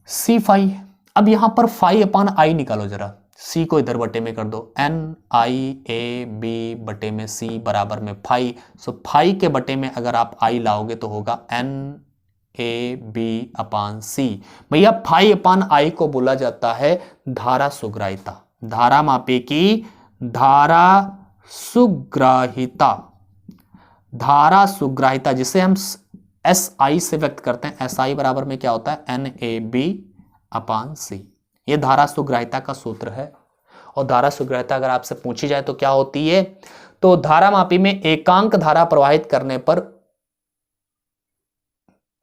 सी फाई, अब यहां पर फाई अपान आई निकालो जरा, सी को इधर बटे में कर दो, NIAB बटे में सी बराबर में फाई। सो फाई के बटे में अगर आप आई लाओगे तो होगा NAB अपान सी। भैया फाई अपान आई को बोला जाता है धारा सुग्राहिता, धारा मापी की धारा सुग्राहिता, धारा सुग्राहिता जिसे हम SI से व्यक्त करते हैं। SI बराबर में क्या होता है, NAB अपान सी। ये धारा सुग्राहिता का सूत्र है। और धारा सुग्राहिता अगर आपसे पूछी जाए तो क्या होती है, तो धारा मापी में एकांक धारा प्रवाहित करने पर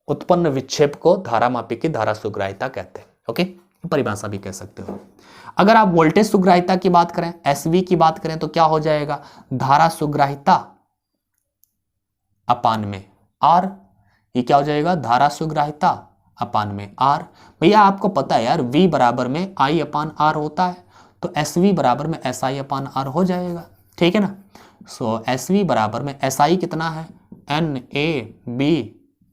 उत्पन्न विक्षेप को धारा मापी की धारा सुग्राहिता कहते हैं। ओके, परिभाषा भी कह सकते हो। अगर आप वोल्टेज सुग्राहिता की बात करें, SV की बात करें, तो क्या हो जाएगा, धारा सुग्राहिता अपान में R। ये क्या हो जाएगा, धारा सुग्राहिता अपान में R। भैया आपको पता है यार, V बराबर में I अपान R होता है, तो SV बराबर में SI अपान R हो जाएगा, ठीक है ना। सो SV बराबर में SI कितना है, NAB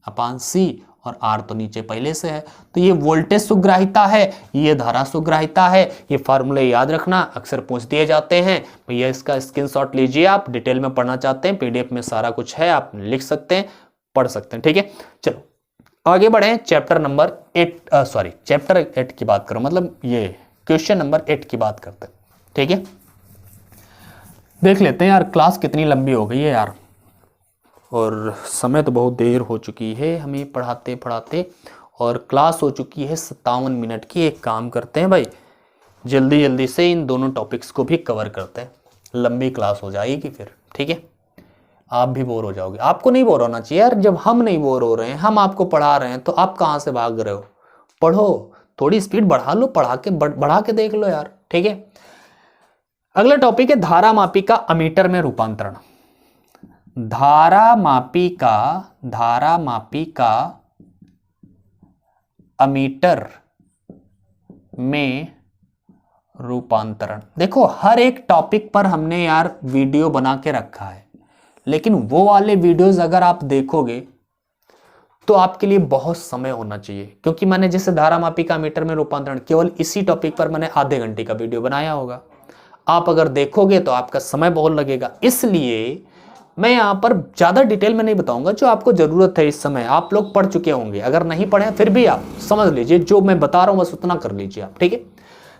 अपान C, और R तो नीचे पहले से है। तो ये वोल्टेज सुग्राहिता है, ये धारा सुग्राहिता है। ये फार्मूले याद रखना, अक्सर पूछ दिए जाते हैं। भैया इसका स्क्रीनशॉट लीजिए, आप डिटेल में पढ़ना चाहते हैं, PDF में सारा कुछ है, आप लिख सकते हैं, पढ़ सकते हैं, ठीक है। चलो आगे बढ़े, चैप्टर 8 की बात करो, मतलब ये क्वेश्चन नंबर 8 की बात करते हैं, ठीक है। देख लेते हैं यार, क्लास कितनी लंबी हो गई है यार, और समय तो बहुत देर हो चुकी है हमें पढ़ाते पढ़ाते, और क्लास हो चुकी है 57 मिनट की। एक काम करते हैं भाई, जल्दी जल्दी से इन दोनों टॉपिक्स को भी कवर करते हैं, लंबी क्लास हो जाएगी फिर, ठीक है। आप भी बोर हो जाओगे, आपको नहीं बोर होना चाहिए यार। जब हम नहीं बोर हो रहे हैं, हम आपको पढ़ा रहे हैं, तो आप कहाँ से भाग रहे हो, पढ़ो, थोड़ी स्पीड बढ़ा लो, बढ़ा के देख लो यार, ठीक है। अगला टॉपिक है धारा मापी का अमीटर में रूपांतरण। धारा मापी का अमीटर में रूपांतरण। देखो हर एक टॉपिक पर हमने यार वीडियो बना के रखा है, लेकिन वो वाले वीडियोस अगर आप देखोगे तो आपके लिए बहुत समय होना चाहिए, क्योंकि मैंने जैसे धारा मापी का मीटर में रूपांतरण केवल इसी टॉपिक पर मैंने आधे घंटे का वीडियो बनाया होगा। आप अगर देखोगे तो आपका समय बहुत लगेगा, इसलिए मैं यहाँ पर ज़्यादा डिटेल में नहीं बताऊंगा। जो आपको ज़रूरत है इस समय, आप लोग पढ़ चुके होंगे, अगर नहीं पढ़े फिर भी आप समझ लीजिए, जो मैं बता रहा हूँ बस उतना कर लीजिए आप, ठीक है।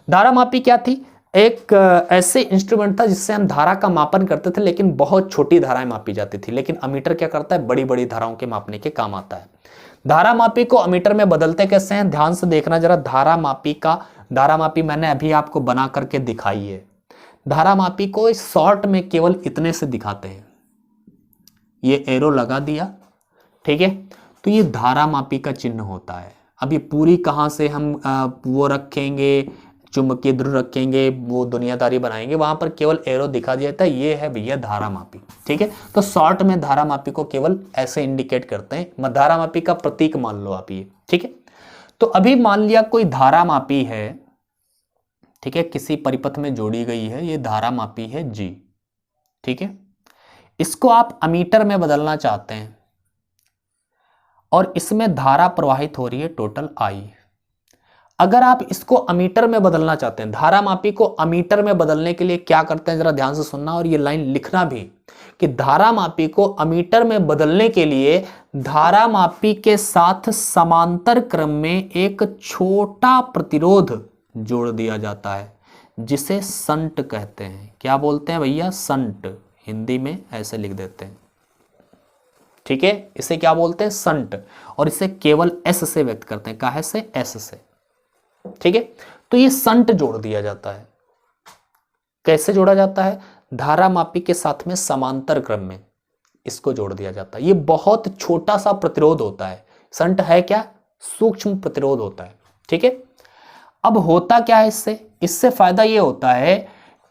धारा मापी क्या थी, एक ऐसे इंस्ट्रूमेंट था जिससे हम धारा का मापन करते थे, लेकिन बहुत छोटी धाराएं मापी जाती थी। लेकिन अमीटर क्या करता है, बड़ी बड़ी धाराओं के मापने के काम आता है। धारा मापी को अमीटर में बदलते कैसे हैं, ध्यान से देखना जरा। धारा मापी मैंने अभी आपको बना करके दिखाई है। धारा मापी को शॉर्ट में केवल इतने से दिखाते हैं, ये एरो लगा दिया, ठीक है। तो ये धारा मापी का चिन्ह होता है। अब ये पूरी कहां से हम वो रखेंगे, चुंबकीय ध्रुव रखेंगे, वो दुनियादारी बनाएंगे, वहां पर केवल एरो दिखा दिया जाता है, ये है भैया धारा मापी, ठीक है। तो शॉर्ट में धारा मापी को केवल ऐसे इंडिकेट करते हैं, धारा मापी का प्रतीक मान लो आप ये, ठीक है। तो अभी मान लिया कोई धारा मापी है, ठीक है, किसी परिपथ में जोड़ी गई है, ये धारा मापी है G, ठीक है। इसको आप अमीटर में बदलना चाहते हैं और इसमें धारा प्रवाहित हो रही है टोटल I। अगर आप इसको अमीटर में बदलना चाहते हैं, धारा मापी को अमीटर में बदलने के लिए क्या करते हैं, जरा ध्यान से सुनना और ये लाइन लिखना भी, कि धारा मापी को अमीटर में बदलने के लिए धारा मापी के साथ समांतर क्रम में एक छोटा प्रतिरोध जोड़ दिया जाता है, जिसे संट कहते हैं। क्या बोलते हैं भैया, संट, हिंदी में ऐसे लिख देते हैं, ठीक है। इसे क्या बोलते हैं, संट, और इसे केवल S से व्यक्त करते हैं, काहे से, S से, ठीक है। तो ये संट जोड़ दिया जाता है। कैसे जोड़ा जाता है, धारा मापी के साथ में समांतर क्रम में इसको जोड़ दिया जाता है। ये बहुत छोटा सा प्रतिरोध होता है। संट है क्या, सूक्ष्म प्रतिरोध होता है, ठीक है। अब होता क्या है इससे फायदा ये होता है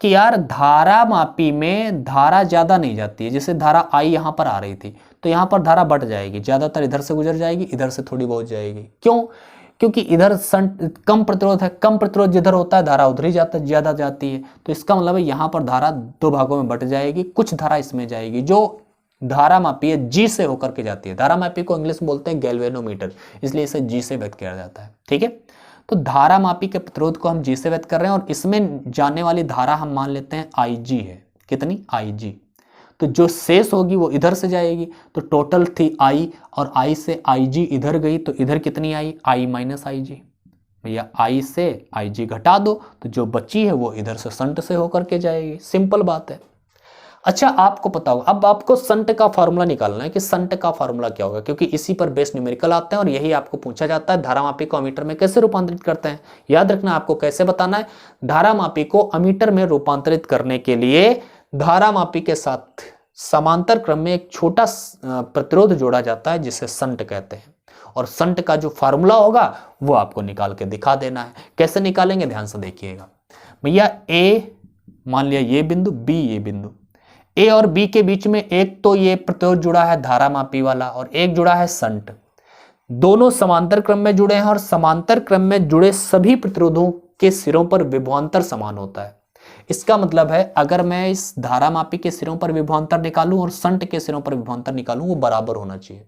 कि यार धारा मापी में धारा ज्यादा नहीं जाती है। जैसे धारा I यहां पर आ रही थी, तो यहां पर धारा बढ़ जाएगी, ज्यादातर इधर से गुजर जाएगी, इधर से थोड़ी बहुत जाएगी। क्यों, क्योंकि इधर संट कम प्रतिरोध है, कम प्रतिरोध जिधर होता है धारा उधर ही ज्यादा जाती है। तो इसका मतलब है यहाँ पर धारा दो भागों में बट जाएगी, कुछ धारा इसमें जाएगी जो धारा मापी है जी से होकर के जाती है। धारा मापी को इंग्लिश में बोलते हैं गैल्वेनोमीटर, इसलिए इसे जी से व्यक्त किया जाता है। ठीक है, तो धारा मापी के प्रतिरोध को हम जी से व्यक्त कर रहे हैं और इसमें जाने वाली धारा हम मान लेते हैं आई जी है। कितनी? आई जी। तो जो शेष होगी वो इधर से जाएगी, तो टोटल थी आई और आई से आई जी इधर गई, तो इधर कितनी आई? आई माइनस आई जी। भैया आई से आई जी घटा दो तो जो बची है वो इधर से संट से होकर के जाएगी। सिंपल बात है। अच्छा, आपको पता होगा, अब आपको संट का फार्मूला निकालना है कि संट का फार्मूला क्या होगा, क्योंकि इसी पर बेस न्यूमेरिकल आते हैं और यही आपको पूछा जाता है धारा मापी को अमीटर में कैसे रूपांतरित करते हैं। याद रखना, आपको कैसे बताना है। धारा मापी को अमीटर में रूपांतरित करने के लिए धारा मापी के साथ समांतर क्रम में एक छोटा प्रतिरोध जोड़ा जाता है जिसे संट कहते हैं, और संट का जो फार्मूला होगा वो आपको निकाल के दिखा देना है। कैसे निकालेंगे ध्यान से देखिएगा। भैया ए मान लिया ये बिंदु, बी ये बिंदु, ए और बी के बीच में एक तो ये प्रतिरोध जुड़ा है धारा मापी वाला और एक जुड़ा है संट। दोनों समांतर क्रम में जुड़े हैं और समांतर क्रम में जुड़े सभी प्रतिरोधों के सिरों पर विभवांतर समान होता है। इसका मतलब है अगर मैं इस धारा मापी के सिरों पर विभवांतर निकालूं और संट के सिरों पर विभवांतर निकालूं, वो बराबर होना चाहिए।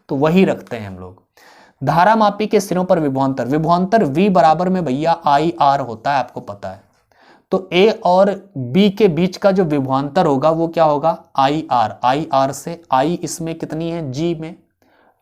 तो वही रखते हैं हम लोग। धारा मापी के सिरों पर विभवांतर, विभवांतर V बराबर में भैया आई आर होता है, आपको पता है। तो A और B के बीच का जो विभवांतर होगा वो क्या होगा? I R. आई आर से I इसमें कितनी है? G में,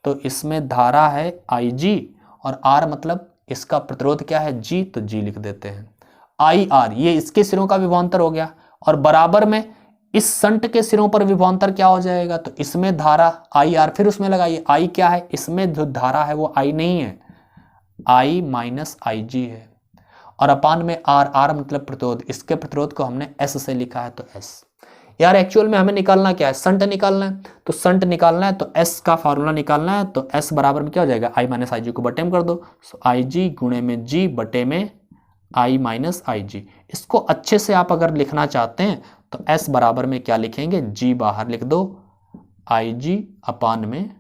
तो इसमें धारा है आई जी और R मतलब इसका प्रतिरोध क्या है? G, तो G लिख देते हैं। आई आर ये इसके सिरों का विभवांतर हो गया और बराबर में इस संट के सिरों पर विभवांतर क्या हो जाएगा? तो इसमें धारा आई आर, फिर उसमें लगाइए आई क्या है? इसमें जो धारा है वो आई नहीं है, आई माइनस आई जी है, और अपान में आर। आर मतलब प्रतिरोध, इसके प्रतिरोध को हमने एस से लिखा है, तो एस। यार एक्चुअल में हमें निकालना क्या है? संट निकालना है। तो संट निकालना है तो एस का फॉर्मूला निकालना है, तो एस बराबर में क्या हो जाएगा? आई माइनस आई जी को बटे में कर दो, सो आई जी गुणे में जी बटे में आई माइनस आई जी। इसको अच्छे से आप अगर लिखना चाहते हैं तो S बराबर में क्या लिखेंगे? G बाहर लिख दो, आई जी अपान में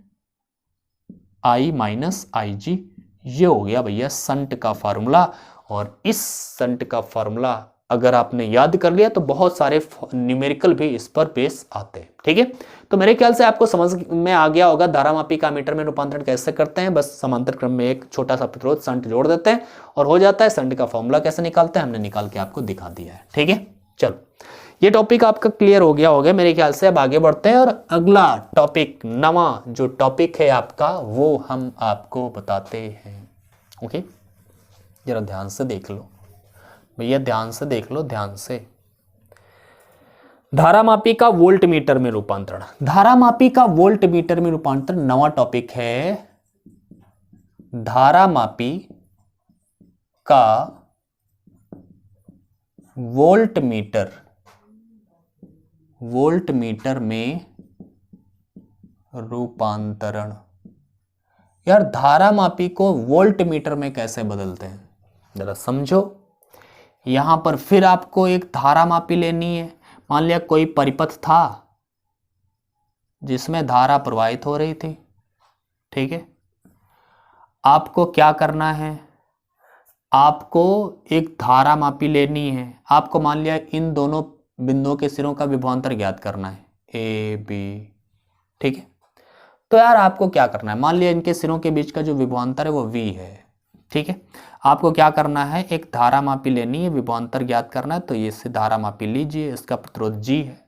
आई माइनस आई जी। ये हो गया भैया संट का फार्मूला। और इस संट का फार्मूला अगर आपने याद कर लिया तो बहुत सारे न्यूमेरिकल भी इस पर बेस आते हैं। ठीक है, तो मेरे ख्याल से आपको समझ में आ गया होगा धारा मापी का मीटर में रूपांतरण कैसे करते हैं। बस समांतर क्रम में एक छोटा सा प्रतिरोध संट जोड़ देते हैं और हो जाता है। संट का फॉर्मूला कैसे निकालते हैं हमने निकाल के आपको दिखा दिया है। ठीक है, चलो ये टॉपिक आपका क्लियर हो गया मेरे ख्याल से। अब आगे बढ़ते हैं और अगला टॉपिक, नवा जो टॉपिक है आपका, वो हम आपको बताते हैं। ओके, जरा ध्यान से देख लो भैया, ध्यान से देख लो, ध्यान से। धारा मापी का वोल्ट मीटर में रूपांतरण। धारा मापी का वोल्ट मीटर में रूपांतरण नवा टॉपिक है। धारा मापी का वोल्ट मीटर में रूपांतरण। यार धारा मापी को वोल्ट मीटर में कैसे बदलते हैं जरा समझो। यहां पर फिर आपको एक धारा मापी लेनी है। मान लिया कोई परिपथ था जिसमें धारा प्रवाहित हो रही थी, ठीक है। आपको क्या करना है? आपको एक धारा मापी लेनी है। आपको मान लिया इन दोनों बिंदुओं के सिरों का विभवांतर ज्ञात करना है, ए बी, ठीक है। तो यार आपको क्या करना है? मान लिया इनके सिरों के बीच का जो विभवांतर है वो V है, ठीक है। आपको क्या करना है? एक धारा मापी लेनी है, विभवांतर ज्ञात करना है। तो ये से धारा मापी लीजिए, इसका प्रतिरोध G है।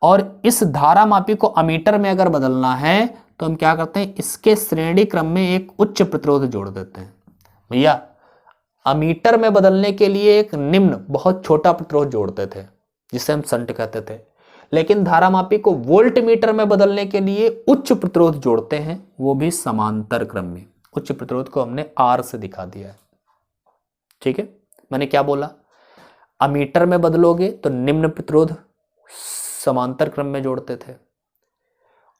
और इस धारा मापी को अमीटर में अगर बदलना है तो हम क्या करते हैं? इसके श्रेणी क्रम में एक उच्च प्रतिरोध जोड़ देते हैं। भैया अमीटर में बदलने के लिए एक निम्न बहुत छोटा प्रतिरोध जोड़ते थे जिसे हम संट कहते थे, लेकिन धारा मापी को वोल्ट मीटर में बदलने के लिए उच्च प्रतिरोध जोड़ते हैं, वो भी समांतर क्रम में। उच्च प्रतिरोध को हमने R से दिखा दिया है, ठीक है। मैंने क्या बोला? अमीटर में बदलोगे तो निम्न प्रतिरोध समांतर क्रम में जोड़ते थे,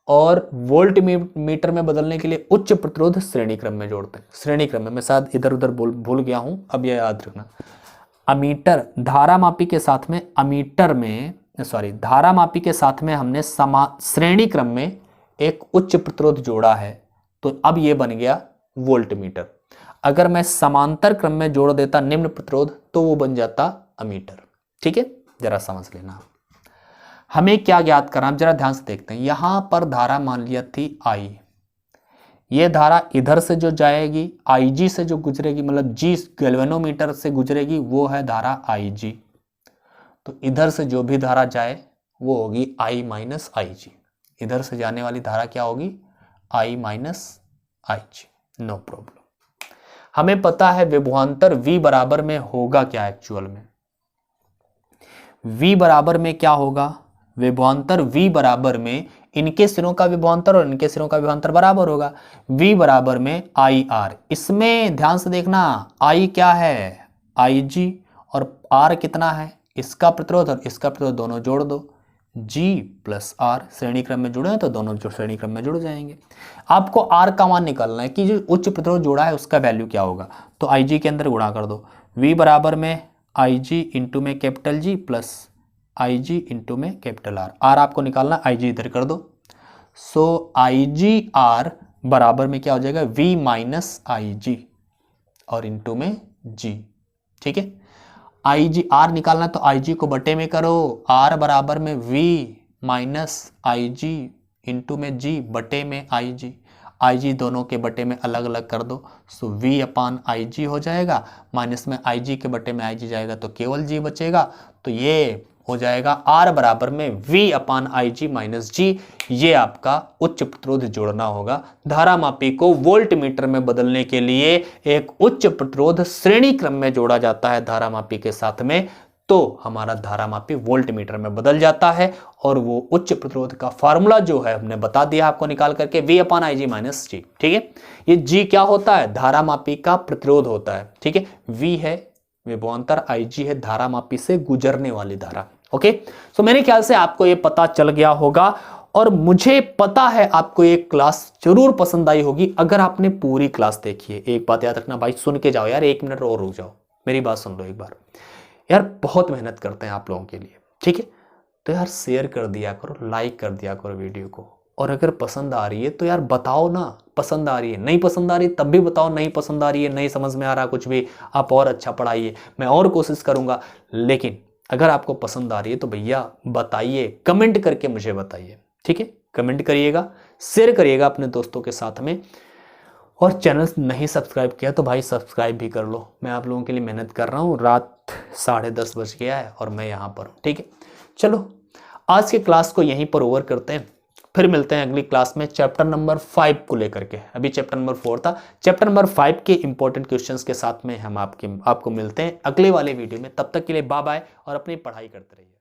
और वोल्ट मीटर में बदलने के लिए उच्च प्रतिरोध श्रेणी क्रम में जोड़ते हैं। श्रेणी क्रम में, मैं शायद इधर उधर भूल गया हूं, अब यह याद रखना। अमीटर धारा मापी के साथ में धारा मापी के साथ में हमने श्रेणी क्रम में एक उच्च प्रतिरोध जोड़ा है, तो अब यह बन गया वोल्ट मीटर। अगर मैं समांतर क्रम में जोड़ देता निम्न प्रतिरोध तो वो बन जाता अमीटर। ठीक है, जरा समझ लेना। हमें क्या ज्ञात करना, जरा ध्यान से देखते हैं। यहां पर धारा मान लिया थी I, ये धारा इधर से जो जाएगी IG से जो गुजरेगी, मतलब G गैल्वेनोमीटर से गुजरेगी, वो है धारा IG। तो इधर से जो भी धारा जाए वो होगी I माइनस IG। इधर से जाने वाली धारा क्या होगी, I minus IG। No problem. हमें पता है विभवांतर V बराबर में होगा क्या, एक्चुअल में V बराबर में क्या होगा, विभवांतर V बराबर में इनके सिरों का विभवांतर और इनके सिरों का विभवांतर बराबर होगा। V बराबर में IR। इसमें ध्यान से देखना, I क्या है IG और R कितना है, इसका प्रतिरोध और इसका प्रतिरोध दोनों जोड़ दो, G प्लस R। श्रेणी क्रम में जुड़े हैं तो दोनों जो श्रेणी क्रम में जुड़ जाएंगे। आपको R का मान निकालना है कि जो उच्च प्रतिरोध जोड़ा है उसका वैल्यू क्या होगा, तो IG के अंदर गुणा कर दो। V बराबर में IG इंटू में capital G plus IG into में कैपिटल R। R आपको निकालना, IG इधर कर दो। सो IGR बराबर में क्या हो जाएगा, V माइनस IG और इंटू में G। ठीक है, IGR निकालना तो IG को बटे में करो, R बराबर में V माइनस IG इंटू में G बटे में IG दोनों के बटे में अलग अलग कर दो। सो V अपान IG हो जाएगा, माइनस में IG के बटे में IG जाएगा तो केवल G बचेगा। तो ये हो जाएगा R बराबर में V अपान IG माइनस G। ये आपका उच्च प्रतिरोध जोड़ना होगा। धारा मापी को वोल्ट मीटर में बदलने के लिए एक उच्च प्रतिरोध श्रेणी क्रम में जोड़ा जाता है धारा मापी के साथ में, तो हमारा धारा मापी वोल्ट मीटर में बदल जाता है। और वो उच्च प्रतिरोध का फार्मूला जो है हमने बता दिया आपको निकाल करके, V अपान IG माइनस G। ठीक है, ये G क्या होता है, धारा मापी का प्रतिरोध होता है। ठीक है, V है विभवांतर, IG है धारा मापी से गुजरने वाली धारा। ओके, सो मेरे ख्याल से आपको ये पता चल गया होगा और मुझे पता है आपको ये क्लास जरूर पसंद आई होगी अगर आपने पूरी क्लास देखी है। एक बात याद रखना भाई, सुन के जाओ यार, 1 मिनट और रुक जाओ, मेरी बात सुन लो एक बार यार। बहुत मेहनत करते हैं आप लोगों के लिए, ठीक है, तो यार शेयर कर दिया करो, लाइक कर दिया करो वीडियो को। और अगर पसंद आ रही है तो यार बताओ ना पसंद आ रही है, नहीं पसंद आ रही तब भी बताओ नहीं पसंद आ रही है, नहीं समझ में आ रहा कुछ भी, आप और अच्छा पढ़ाइए, मैं और कोशिश करूंगा। लेकिन अगर आपको पसंद आ रही है तो भैया बताइए, कमेंट करके मुझे बताइए। ठीक है, कमेंट करिएगा, शेयर करिएगा अपने दोस्तों के साथ में। और चैनल नहीं सब्सक्राइब किया तो भाई सब्सक्राइब भी कर लो। मैं आप लोगों के लिए मेहनत कर रहा हूँ, रात 10:30 बज गया है और मैं यहाँ पर हूँ। ठीक है, चलो आज के क्लास को यहीं पर ओवर करते हैं, फिर मिलते हैं अगली क्लास में चैप्टर नंबर 5 को लेकर के। अभी चैप्टर नंबर 4 था, चैप्टर नंबर 5 के इंपॉर्टेंट क्वेश्चंस के साथ में हम आपको मिलते हैं अगले वाले वीडियो में। तब तक के लिए बाय बाय और अपनी पढ़ाई करते रहिए।